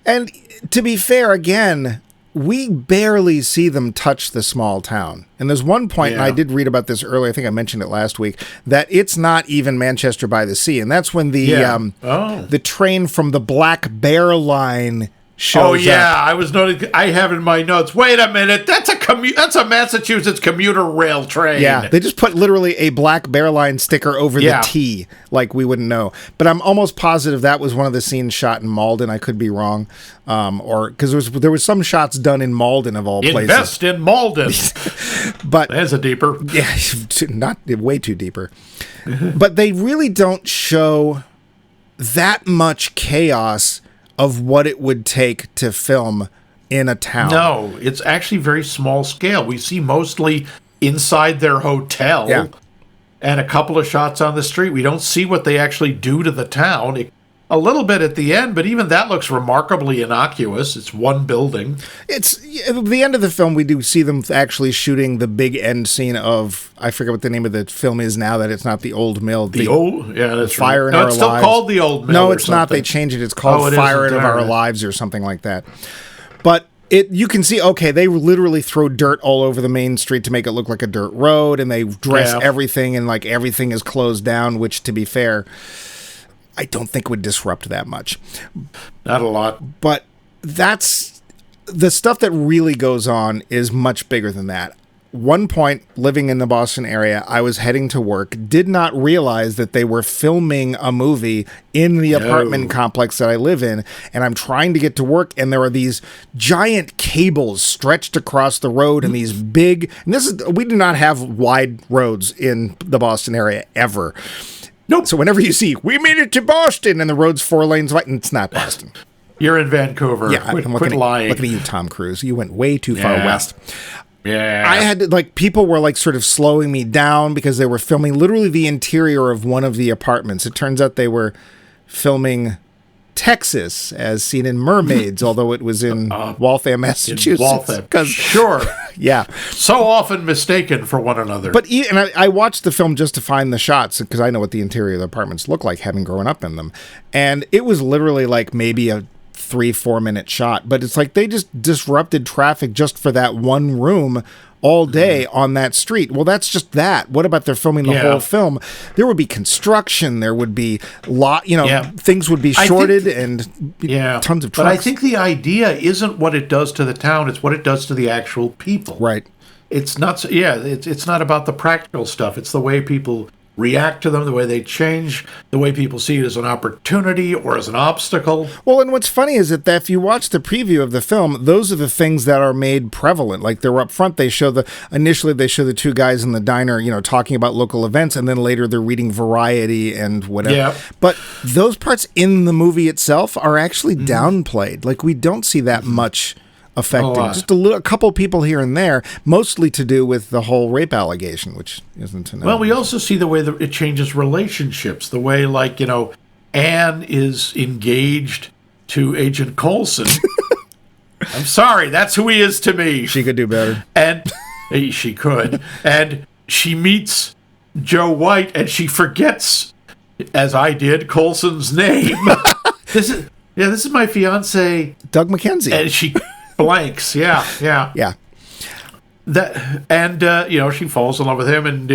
And to be fair, again... we barely see them touch the small town. And there's one point, and I did read about this earlier, I think I mentioned it last week, that it's not even Manchester by the Sea. And that's when the train from the Black Bear Line shows Oh yeah, up. I was noting. I have in my notes. Wait a minute, that's a Massachusetts commuter rail train. Yeah, they just put literally a black bear line sticker over Yeah. the T, like we wouldn't know. But I'm almost positive that was one of the scenes shot in Malden. I could be wrong, or because there was some shots done in Malden of all places. Invest in Malden. But There's a deeper. yeah, not way too deeper. But they really don't show that much chaos of what it would take to film in a town. No, it's actually very small scale. We see mostly inside their hotel Yeah. and a couple of shots on the street. We don't see what they actually do to the town. A little bit at the end, but even that looks remarkably innocuous. It's one building. It's at the end of the film. We do see them actually shooting the big end scene of, I forget what the name of the film is now that it's not the old mill. The old, yeah, that's Fire right. in No, Our it's still Lives. called the old mill. No, or it's not. They something. changed it. It's called Oh, it Fire isn't in there, Our right. Lives or something like that. But you can see, okay, they literally throw dirt all over the main street to make it look like a dirt road, and they dress Yeah. everything, and like everything is closed down, which, to be fair, I don't think would disrupt that much. Not a lot. But that's the stuff that really goes on is much bigger than that. One point, living in the Boston area, I was heading to work, did not realize that they were filming a movie in the apartment complex that I live in, and I'm trying to get to work, and there are these giant cables stretched across the road, and these big, and we do not have wide roads in the Boston area ever. Nope. So whenever you see, we made it to Boston, and the road's 4 lanes wide, and it's not Boston. You're in Vancouver. Yeah, Quit I'm looking lying. at you, Tom Cruise. You went way too far Yeah. west. Yeah. I had to, like, people were like sort of slowing me down because they were filming literally the interior of one of the apartments. It turns out they were filming Texas as seen in Mermaids, although it was in Waltham, Massachusetts. Waltham. 'Cause- Sure. yeah. So often mistaken for one another. But and I watched the film just to find the shots because I know what the interior of the apartments look like, having grown up in them. And it was literally like maybe a 3-4 minute shot, but it's like they just disrupted traffic just for that one room all day on that street. Well, that's just that. What about they're filming the Yeah. whole film? There would be construction. There would be Yeah. things would be I shorted think- and yeah. tons of But trucks. I think the idea isn't what it does to the town, it's what it does to the actual people. right. It's not it's not about the practical stuff. It's the way people react to them, the way they change, the way people see it as an opportunity or as an obstacle. Well, and what's funny is that if you watch the preview of the film, those are the things that are made prevalent. Like they're up front, initially they show the two guys in the diner, talking about local events, and then later they're reading Variety and whatever. Yeah. But those parts in the movie itself are actually downplayed. Like we don't see that much affecting. lot. Just a couple people here and there, mostly to do with the whole rape allegation, which isn't to know. Well, we also see the way that it changes relationships. The way, like, Anne is engaged to Agent Coulson. I'm sorry, that's who he is to me. she could do better. And she could. And she meets Joe White, and she forgets, as I did, Coulson's name. This is my fiance, Doug McKenzie. and she blanks. Yeah. yeah. She falls in love with him, and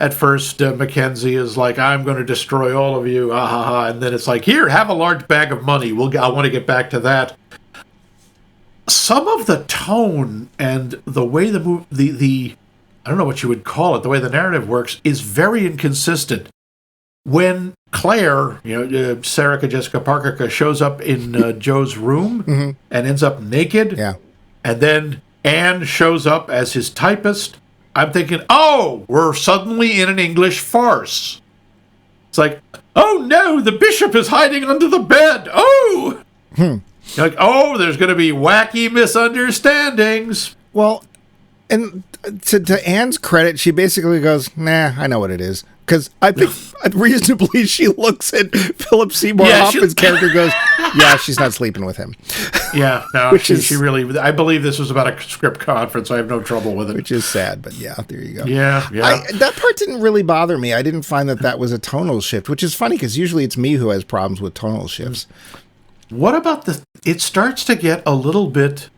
at first Mackenzie is like, "I'm going to destroy all of you," and then it's like, "Here, have a large bag of money. I want to get back to that." Some of the tone and the way the I don't know what you would call it, the way the narrative works is very inconsistent. When Claire, Sarah Jessica Parker, shows up in Joe's room and ends up naked, Yeah. and then Anne shows up as his typist, I'm thinking, oh, we're suddenly in an English farce. It's like, oh no, the bishop is hiding under the bed. Oh! You're like, oh, there's going to be wacky misunderstandings. Well, and to Anne's credit, she basically goes, "Nah, I know what it is." Because I think reasonably she looks at Philip Seymour Yeah, she- Hoffman's character and goes, "Yeah, she's not sleeping with him," Yeah, no, Which she is- really, I believe this was about a script conference. I have no trouble with it. which is sad. But yeah, there you go. Yeah. That part didn't really bother me. I didn't find that was a tonal shift, which is funny because usually it's me who has problems with tonal shifts. What about it starts to get a little bit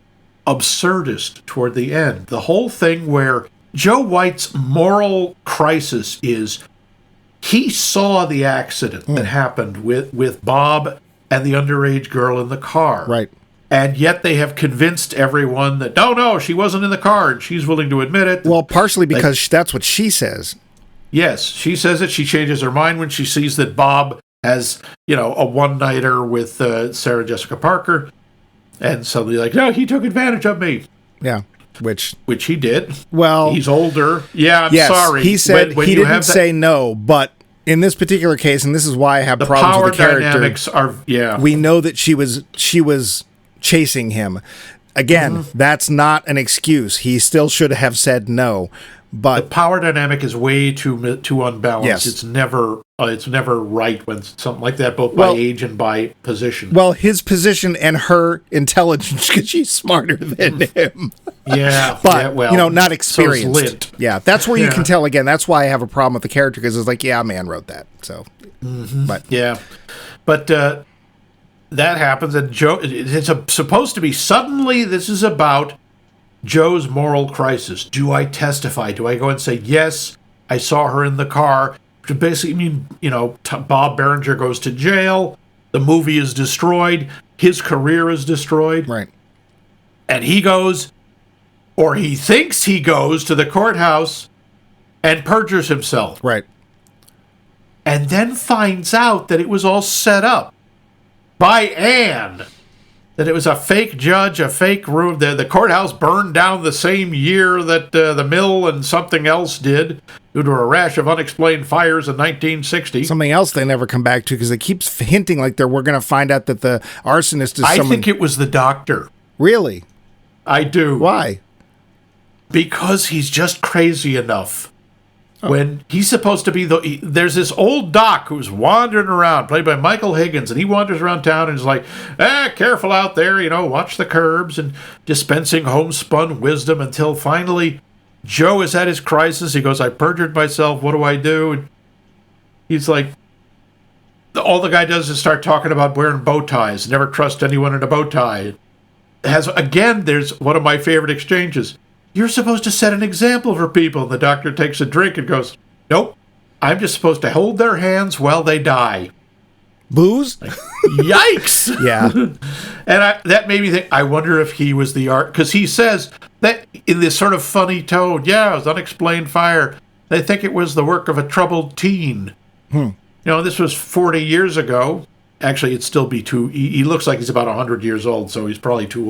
absurdist toward the end. The whole thing where Joe White's moral crisis is he saw the accident that happened with Bob and the underage girl in the car. Right. And yet they have convinced everyone that, no, she wasn't in the car. And she's willing to admit it. Well, partially because that's what she says. Yes, she says it. She changes her mind when she sees that Bob has, a one-nighter with Sarah Jessica Parker. And suddenly like, no, he took advantage of me. Yeah, which he did. Well, he's older. Yeah, I'm yes, sorry. He said he didn't say no, but in this particular case, and this is why I have problems with the character. Power dynamics are, we know that she was chasing him. Again, that's not an excuse. He still should have said no. But the power dynamic is way too unbalanced. Yes. It's never right when something like that, both by age and by position. Well, his position and her intelligence, because she's smarter than him. Yeah, but not experienced. So is Lint. Yeah, that's where you can tell. Again, that's why I have a problem with the character, because it's like, yeah, man wrote that. So, but that happens, and Joe. It's supposed to be suddenly. This is about Joe's moral crisis. Do I testify? Do I go and say, yes, I saw her in the car? To basically mean, Bob Berenger goes to jail. The movie is destroyed. His career is destroyed. Right. And he goes, or he thinks he goes to the courthouse and perjures himself. Right. And then finds out that it was all set up by Anne. That it was a fake judge, a fake room. The courthouse burned down the same year that the mill and something else did due to a rash of unexplained fires in 1960. Something else they never come back to, because it keeps hinting like we're going to find out that the arsonist is someone. I think it was the doctor. Really? I do. Why? Because he's just crazy enough. When he's supposed to be there's this old doc who's wandering around, played by Michael Higgins, and he wanders around town and is like, careful out there, watch the curbs, and dispensing homespun wisdom, until finally Joe is at his crisis. He goes, I perjured myself, what do I do? And he's like, all the guy does is start talking about wearing bow ties, never trust anyone in a bow tie. There's one of my favorite exchanges. You're supposed to set an example for people. And the doctor takes a drink and goes, nope, I'm just supposed to hold their hands while they die. Booze? Yikes! Yeah. And that made me think, I wonder if he was the art, because he says that in this sort of funny tone, it was unexplained fire. They think it was the work of a troubled teen. This was 40 years ago. Actually, it'd still be he looks like he's about 100 years old, so he's probably too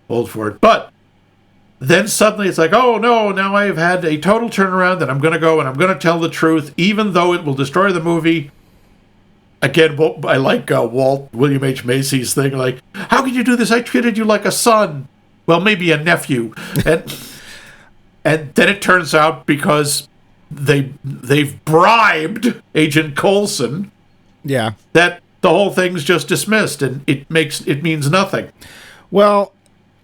old for it. But then suddenly it's like, oh no, now I've had a total turnaround, and I'm going to go and I'm going to tell the truth, even though it will destroy the movie. Again, I like William H. Macy's thing, like, how can you do this? I treated you like a son. Well, maybe a nephew. And then it turns out, because they've bribed Agent Coulson, that the whole thing's just dismissed, and it means nothing. Well,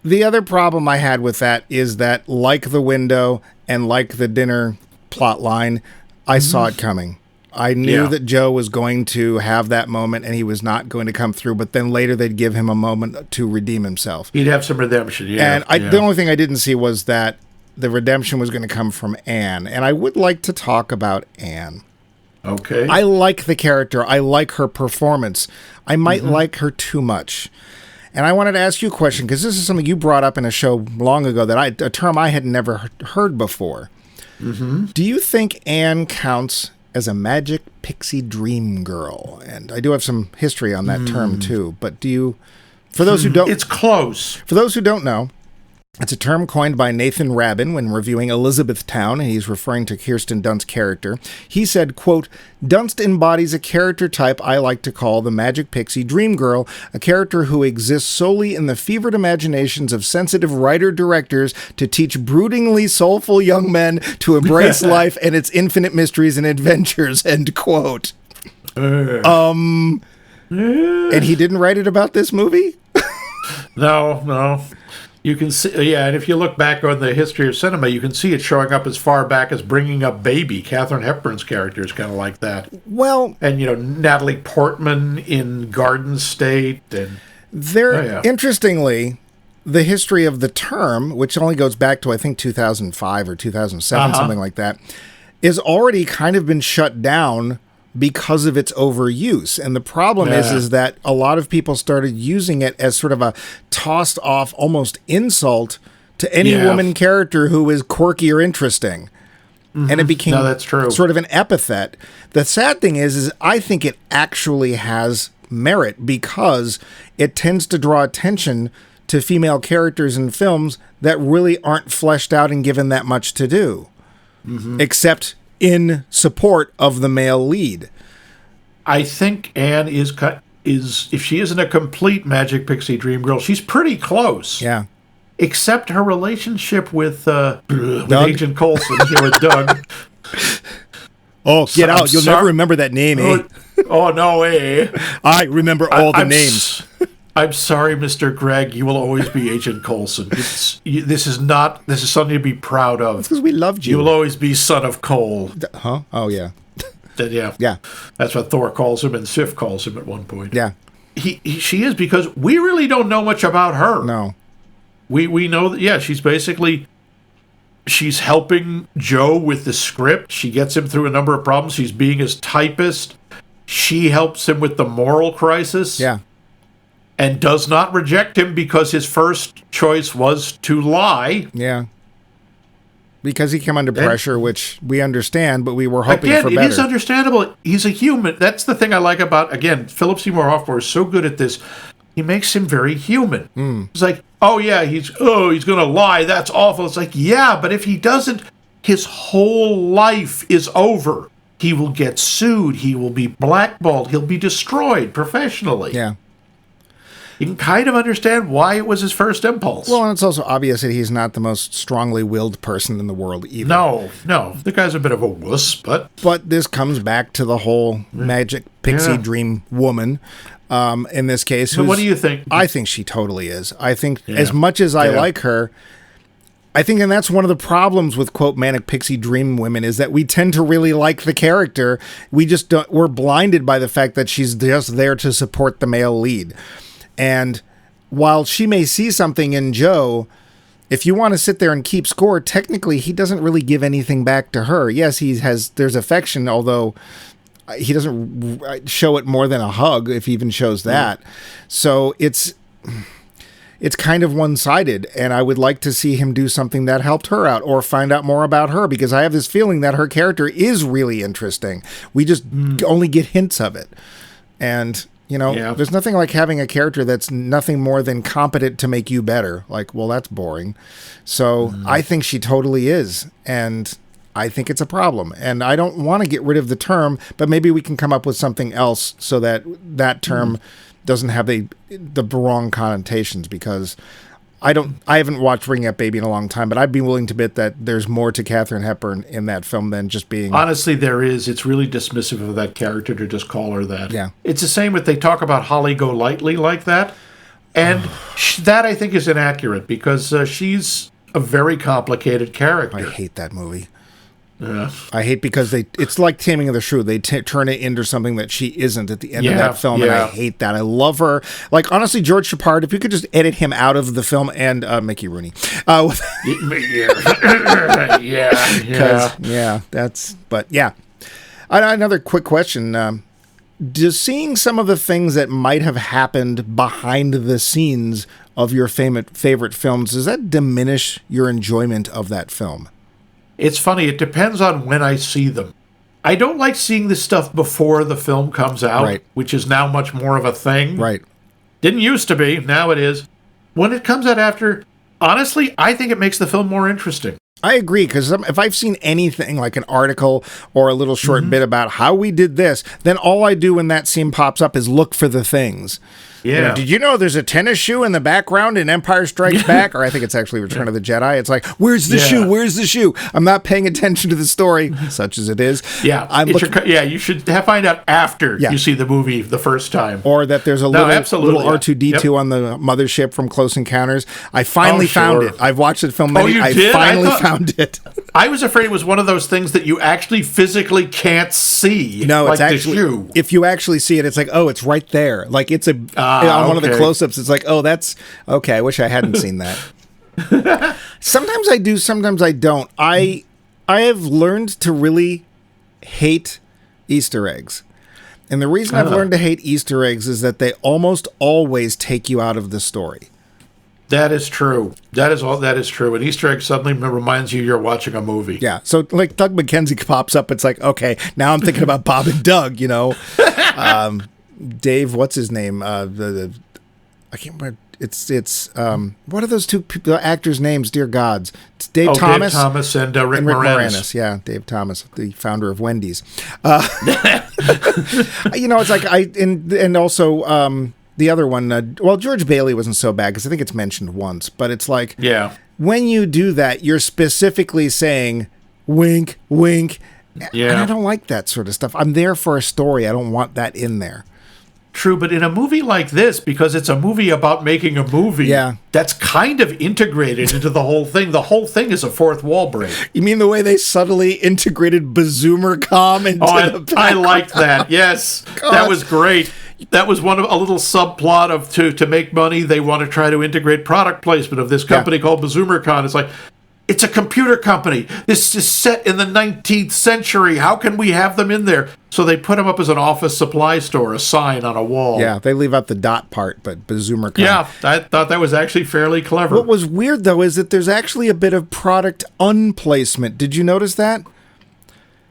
the other problem I had with that is that, like the window and like the dinner plot line, I saw it coming. I knew that Joe was going to have that moment and he was not going to come through, but then later they'd give him a moment to redeem himself. He'd have some redemption, And the only thing I didn't see was that the redemption was going to come from Anne. And I would like to talk about Anne. Okay. I like the character. I like her performance. I might like her too much. And I wanted to ask you a question, because this is something you brought up in a show long ago, a term I had never heard before. Do you think Anne counts as a magic pixie dream girl? And I do have some history on that term too, but for those who don't... It's close. For those who don't know, it's a term coined by Nathan Rabin when reviewing Elizabethtown, and he's referring to Kirsten Dunst's character. He said, quote, Dunst embodies a character type I like to call the magic pixie dream girl, a character who exists solely in the fevered imaginations of sensitive writer-directors to teach broodingly soulful young men to embrace life and its infinite mysteries and adventures, end quote. And he didn't write it about this movie? No. You can see, and if you look back on the history of cinema, you can see it showing up as far back as Bringing Up Baby. Katharine Hepburn's character is kind of like that. Well... And, Natalie Portman in Garden State. And interestingly, the history of the term, which only goes back to, I think, 2005 or 2007, something like that, is already kind of been shut down because of its overuse. And the problem is that a lot of people started using it as sort of a tossed off almost insult to any woman character who is quirky or interesting. And it became that's true. sort of an epithet. The sad thing is I think it actually has merit because it tends to draw attention to female characters in films that really aren't fleshed out and given that much to do, except in support of the male lead. I think Anne is if she isn't a complete Magic Pixie Dream Girl, she's pretty close. Yeah. Except her relationship with Agent Coulson, with Doug. Oh, get out. You'll never remember that name, eh? Oh, no, eh? I remember all the names. I'm sorry, Mr. Gregg. You will always be Agent Coulson. This is something to be proud of. It's because we loved you. You will always be son of Cole. Huh? Oh, yeah. Yeah. That's what Thor calls him and Sif calls him at one point. Yeah. She is, because we really don't know much about her. No. We know that, she's helping Joe with the script. She gets him through a number of problems. She's being his typist. She helps him with the moral crisis. Yeah. And does not reject him because his first choice was to lie. Yeah. Because he came under pressure, which we understand, but we were hoping for better. It is understandable. He's a human. That's the thing I like about, again, Philip Seymour Hoffman is so good at this. He makes him very human. It's like, he's going to lie. That's awful. It's like, yeah, but if he doesn't, his whole life is over. He will get sued. He will be blackballed. He'll be destroyed professionally. Yeah. You can kind of understand why it was his first impulse. Well, and it's also obvious that he's not the most strongly willed person in the world either. No. The guy's a bit of a wuss, but this comes back to the whole Magic Pixie Dream woman. In this case, so what do you think? I think she totally is. I think as much as I like her, I think, and that's one of the problems with quote Manic Pixie Dream women, is that we tend to really like the character. We're blinded by the fact that she's just there to support the male lead. And while she may see something in Joe, if you want to sit there and keep score, technically he doesn't really give anything back to her. Yes, there's affection, although he doesn't show it more than a hug, if he even shows that. So it's kind of one-sided, and I would like to see him do something that helped her out or find out more about her, because I have this feeling that her character is really interesting. We just only get hints of it. And, there's nothing like having a character that's nothing more than competent to make you better. Like, well, that's boring. So I think she totally is, and I think it's a problem, and I don't want to get rid of the term, but maybe we can come up with something else so that term doesn't have the wrong connotations, because I haven't watched Bringing Up Baby in a long time, but I'd be willing to bet that there's more to Katharine Hepburn in that film than just being... Honestly, there is. It's really dismissive of that character to just call her that. Yeah. It's the same if they talk about Holly Golightly like that, and that I think is inaccurate, because she's a very complicated character. I hate that movie. Yeah. I hate because it's like Taming of the Shrew. They turn it into something that she isn't at the end of that film, and I hate that. I love her. Like, honestly, George Chappard, if you could just edit him out of the film, and Mickey Rooney. Another quick question. Does seeing some of the things that might have happened behind the scenes of your favorite films, does that diminish your enjoyment of that film? It's funny. It depends on when I see them. I don't like seeing this stuff before the film comes out, which is now much more of a thing. Right. Didn't used to be. Now it is. When it comes out after, honestly, I think it makes the film more interesting. I agree, because if I've seen anything like an article or a little short bit about how we did this, then all I do when that scene pops up is look for the things. Yeah. Did you know there's a tennis shoe in the background in Empire Strikes Back? Or I think it's actually Return of the Jedi. It's like, where's the shoe? Where's the shoe? I'm not paying attention to the story, such as it is. Yeah. You should find out after you see the movie the first time. Or that there's a little R2-D2 on the mothership from Close Encounters. I finally found it. I've watched the film many. I finally found it. I was afraid it was one of those things that you actually physically can't see. No, like it's actually, the shoe. If you actually see it, it's like, oh, it's right there. Like, it's on one of the close-ups, it's like, oh, that's okay. I wish I hadn't seen that. Sometimes I do, sometimes I don't. I have learned to really hate Easter eggs. And the reason I've learned to hate Easter eggs is that they almost always take you out of the story. That is true. That is true. An Easter egg suddenly reminds you you're watching a movie. Yeah. So like Doug McKenzie pops up. It's like, okay, now I'm thinking about Bob and Doug, you know. Dave, what's his name? I can't remember. It's what are those two actors' names? Dear gods, it's Dave Thomas. Dave Thomas and Rick Moranis. Yeah, Dave Thomas, the founder of Wendy's. You know, it's like and also the other one. Well, George Bailey wasn't so bad because I think it's mentioned once, but it's like, yeah, when you do that, you're specifically saying wink, wink. Yeah, and I don't like that sort of stuff. I'm there for a story. I don't want that in there. True, but in a movie like this, because it's a movie about making a movie, that's kind of integrated into the whole thing. The whole thing is a fourth wall break. You mean the way they subtly integrated Bazoomercom into the background? I liked that. Yes, God. That was great. That was a little subplot of to make money. They want to try to integrate product placement of this company called Bazoomercon. It's like, it's a computer company. This is set in the 19th century. How can we have them in there? So they put them up as an office supply store, a sign on a wall. Yeah, they leave out the dot part, but Bazoomercon. Yeah, I thought that was actually fairly clever. What was weird, though, is that there's actually a bit of product unplacement. Did you notice that?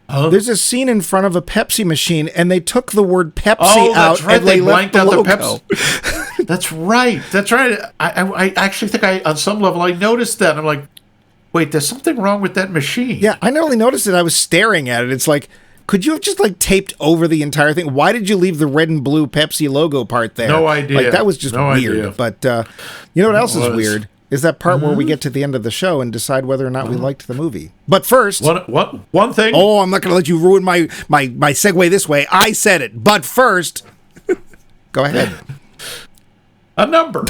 There's a scene in front of a Pepsi machine, and they took the word Pepsi out, right. and they left the logo. Pepsi. That's right. That's right. I actually think on some level, I noticed that. I'm like, wait, there's something wrong with that machine. Yeah, I not only noticed it, I was staring at it. It's like, could you have just like taped over the entire thing? Why did you leave the red and blue Pepsi logo part there? No idea. Like, that was just weird. Idea. But you know what else is weird? Is that part where we get to the end of the show and decide whether or not we liked the movie. But first... One thing... Oh, I'm not going to let you ruin my segue this way. I said it. But first... Go ahead. A number.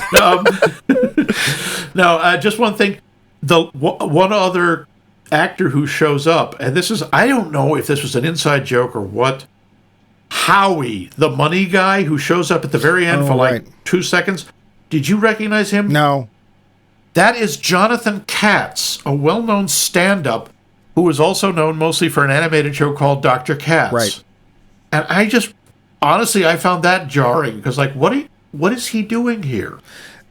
No, just one thing. One other actor who shows up, and this is... I don't know if this was an inside joke or what. Howie, the money guy who shows up at the very end for 2 seconds. Did you recognize him? No. That is Jonathan Katz, a well-known stand-up who is also known mostly for an animated show called Dr. Katz. Right. And I just, honestly, I found that jarring because, like, what is he doing here?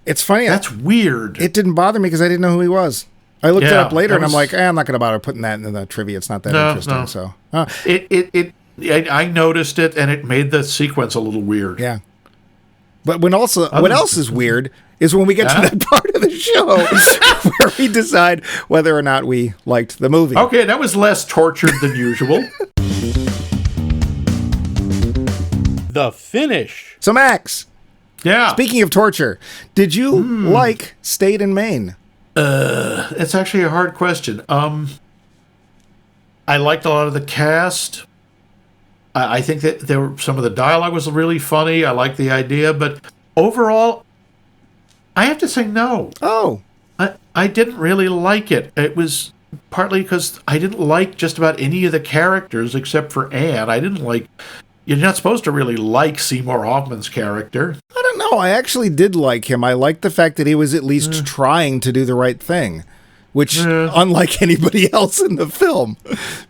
It's funny. That's weird. It didn't bother me because I didn't know who he was. I looked it up later and I'm like, I'm not going to bother putting that in the trivia. It's not that interesting. No. So I noticed it and it made the sequence a little weird. Yeah. But what else is weird is when we get to that part of the show where we decide whether or not we liked the movie. Okay, that was less tortured than usual. The finish. So, Max. Yeah. Speaking of torture, did you like Stayed in Maine? It's actually a hard question. I liked a lot of the cast. I think that some of the dialogue was really funny. I liked the idea, but overall, I have to say no. Oh. I didn't really like it. It was partly because I didn't like just about any of the characters except for Anne. I didn't like... You're not supposed to really like Seymour Hoffman's character. I don't know. I actually did like him. I liked the fact that he was at least trying to do the right thing, which, unlike anybody else in the film,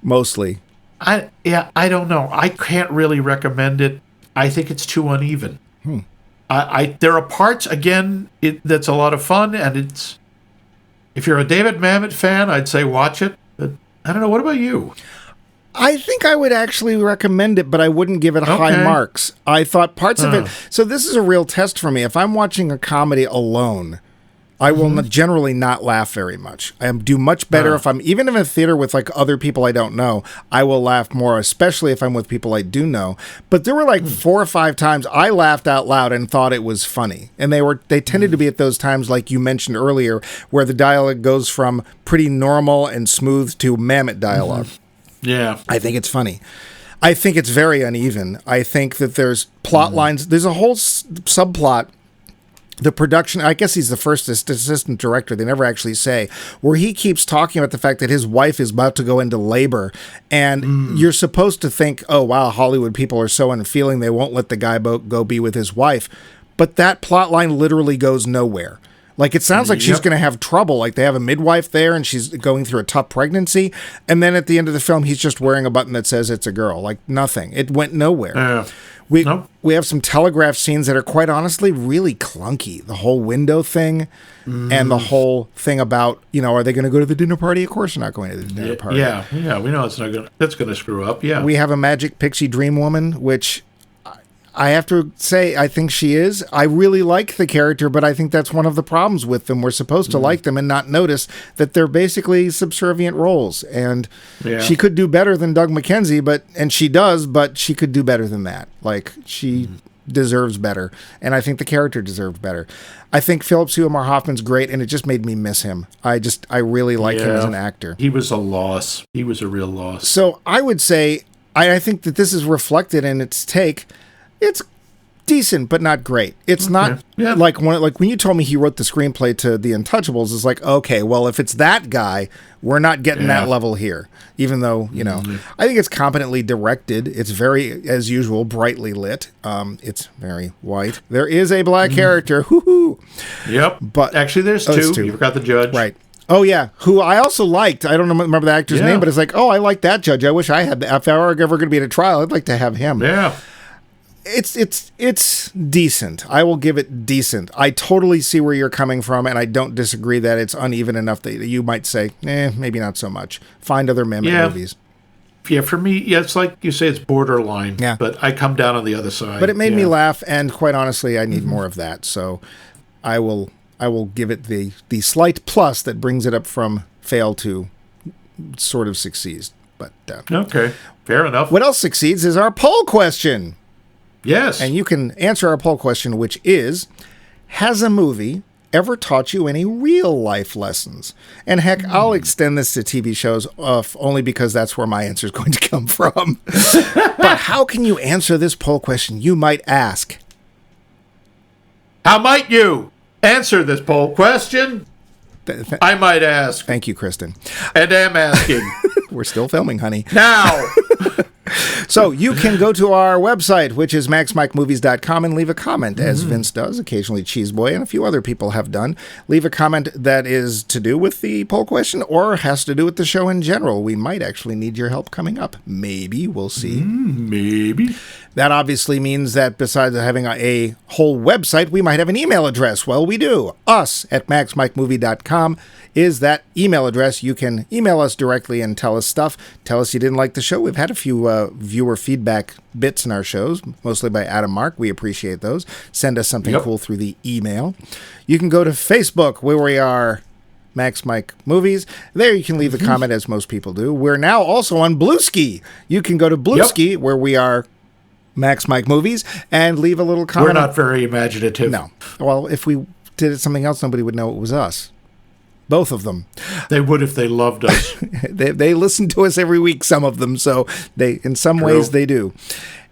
mostly. I don't know. I can't really recommend it. I think it's too uneven. There are parts, again, that's a lot of fun, and it's... If you're a David Mamet fan, I'd say watch it. But I don't know. What about you? I think I would actually recommend it, but I wouldn't give it high marks. I thought parts of it... So this is a real test for me. If I'm watching a comedy alone, I will generally not laugh very much. I do much better if I'm... Even in a theater with like other people I don't know, I will laugh more, especially if I'm with people I do know. But there were like 4 or 5 times I laughed out loud and thought it was funny. And they tended to be at those times, like you mentioned earlier, where the dialogue goes from pretty normal and smooth to Mamet dialogue. Yeah. I think it's funny. I think it's very uneven. I think that there's plot lines. There's a whole subplot. The production, I guess he's the first assistant director, they never actually say, where he keeps talking about the fact that his wife is about to go into labor. And you're supposed to think, oh, wow, Hollywood people are so unfeeling, they won't let the guy go be with his wife. But that plot line literally goes nowhere. Like, it sounds like she's Yep. going to have trouble. Like, they have a midwife there and she's going through a tough pregnancy. And then at the end of the film, he's just wearing a button that says it's a girl. Like, nothing. It went nowhere. Nope. We have some telegraph scenes that are quite honestly really clunky. The whole window thing and the whole thing about, are they going to go to the dinner party? Of course they're not going to the dinner party. Yeah, we know that's going to screw up. Yeah. We have a magic pixie dream woman, which I have to say, I think she is. I really like the character, but I think that's one of the problems with them. We're supposed to like them and not notice that they're basically subservient roles. And she could do better than Doug McKenzie, and she does, but she could do better than that. Like, she deserves better. And I think the character deserved better. I think Philip Seymour Hoffman's great, and it just made me miss him. I really like him as an actor. He was a loss. He was a real loss. So I would say, I think that this is reflected in its take. It's decent, but not great. It's not like when you told me he wrote the screenplay to The Untouchables, it's like, okay, well, if it's that guy, we're not getting that level here. Even though, I think it's competently directed. It's very, as usual, brightly lit. It's very white. There is a black character. Hoo-hoo. Yep. But actually, there's two. You forgot the judge. Right. Oh, yeah. Who I also liked. I don't remember the actor's name, but it's like, oh, I like that judge. I wish I had that. If I were ever going to be at a trial, I'd like to have him. Yeah. It's decent. I will give it decent. I totally see where you're coming from, and I don't disagree that it's uneven enough that you might say, maybe not so much. Find other Mamet movies. Yeah, for me, it's like you say, it's borderline. Yeah. But I come down on the other side. But it made me laugh, and quite honestly, I need more of that. So I will give it the slight plus that brings it up from fail to sort of succeeds. But okay, fair enough. What else succeeds is our poll question. Yes. And you can answer our poll question, which is, has a movie ever taught you any real life lessons? And heck, I'll extend this to TV shows only because that's where my answer is going to come from. But how can you answer this poll question, you might ask? How might you answer this poll question? I might ask. Thank you, Kristen. And am asking. We're still filming, honey. Now. So you can go to our website, which is maxmikemovies.com, and leave a comment, as Vince does, occasionally Cheeseboy, and a few other people have done. Leave a comment that is to do with the poll question or has to do with the show in general. We might actually need your help coming up. Maybe. We'll see. Maybe. That obviously means that besides having a whole website, we might have an email address. Well, we do. us@maxmikemovie.com is that email address. You can email us directly and tell us stuff. Tell us you didn't like the show. We've had a few viewer feedback bits in our shows, mostly by Adam Mark. We appreciate those. Send us something cool through the email. You can go to Facebook, where we are Max Mike Movies. There you can leave a comment, as most people do. We're now also on Bluesky. You can go to Bluesky, where we are Max Mike Movies, and leave a little comment. We're not very imaginative. No. Well, if we did something else, nobody would know it was us. Both of them. They would if they loved us. They listen to us every week, some of them, so they, in some ways they do.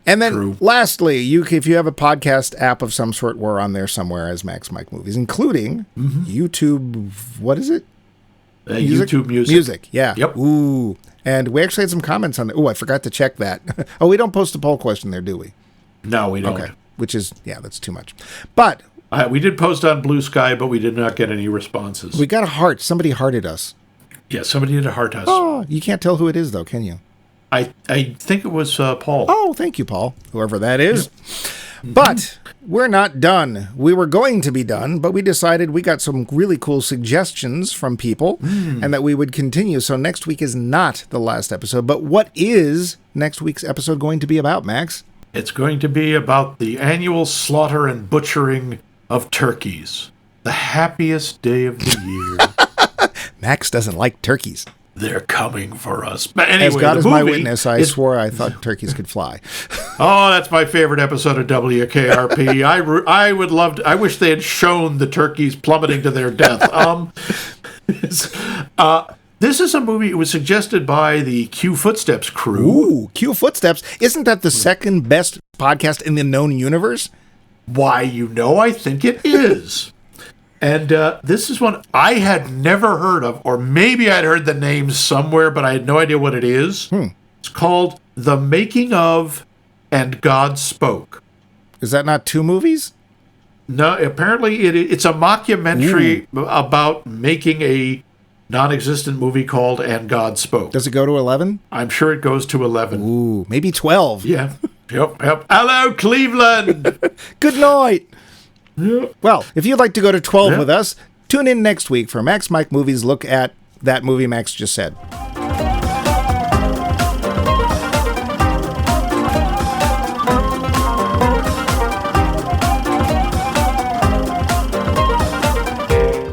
And then lastly, if you have a podcast app of some sort, we're on there somewhere as Max Mike Movies, including YouTube, what is it? YouTube Music. Music, yeah. Yep. Ooh. And we actually had some comments on it. Oh, I forgot to check that. Oh, we don't post a poll question there, do we? No, we don't. Okay. Which is, that's too much. But we did post on Blue Sky, but we did not get any responses. we got a heart. Somebody hearted us. Yeah, somebody did a heart us. Oh, you can't tell who it is, though, can you? I think it was Paul. Oh, thank you, Paul, whoever that is. But we're not done. We were going to be done, but we decided we got some really cool suggestions from people and that we would continue. So next week is not the last episode. But what is next week's episode going to be about, Max? It's going to be about the annual slaughter and butchering of turkeys. The happiest day of the year. Max doesn't like turkeys. They're coming for us. But anyway, As God the is my movie witness, I swore I thought turkeys could fly. Oh, that's my favorite episode of WKRP. I would love to, I wish they had shown the turkeys plummeting to their death. This is a movie. It was suggested by the Q Footsteps crew. Ooh, Q Footsteps. Isn't that the second best podcast in the known universe? Why, I think it is. And this is one I had never heard of, or maybe I'd heard the name somewhere, but I had no idea what it is. It's called The Making of and God Spoke. Is that not two movies? No, apparently it's a mockumentary about making a non-existent movie called And God Spoke. Does it go to 11? I'm sure it goes to 11. Ooh, maybe 12. Yeah. Yep. Hello, Cleveland! Good night. Well, if you'd like to go to 12 with us, tune in next week for Max Mike Movies look at that movie Max just said.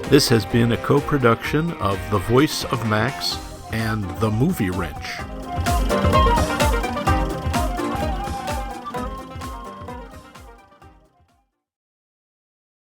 This has been a co-production of The Voice of Max and The Movie Wrench.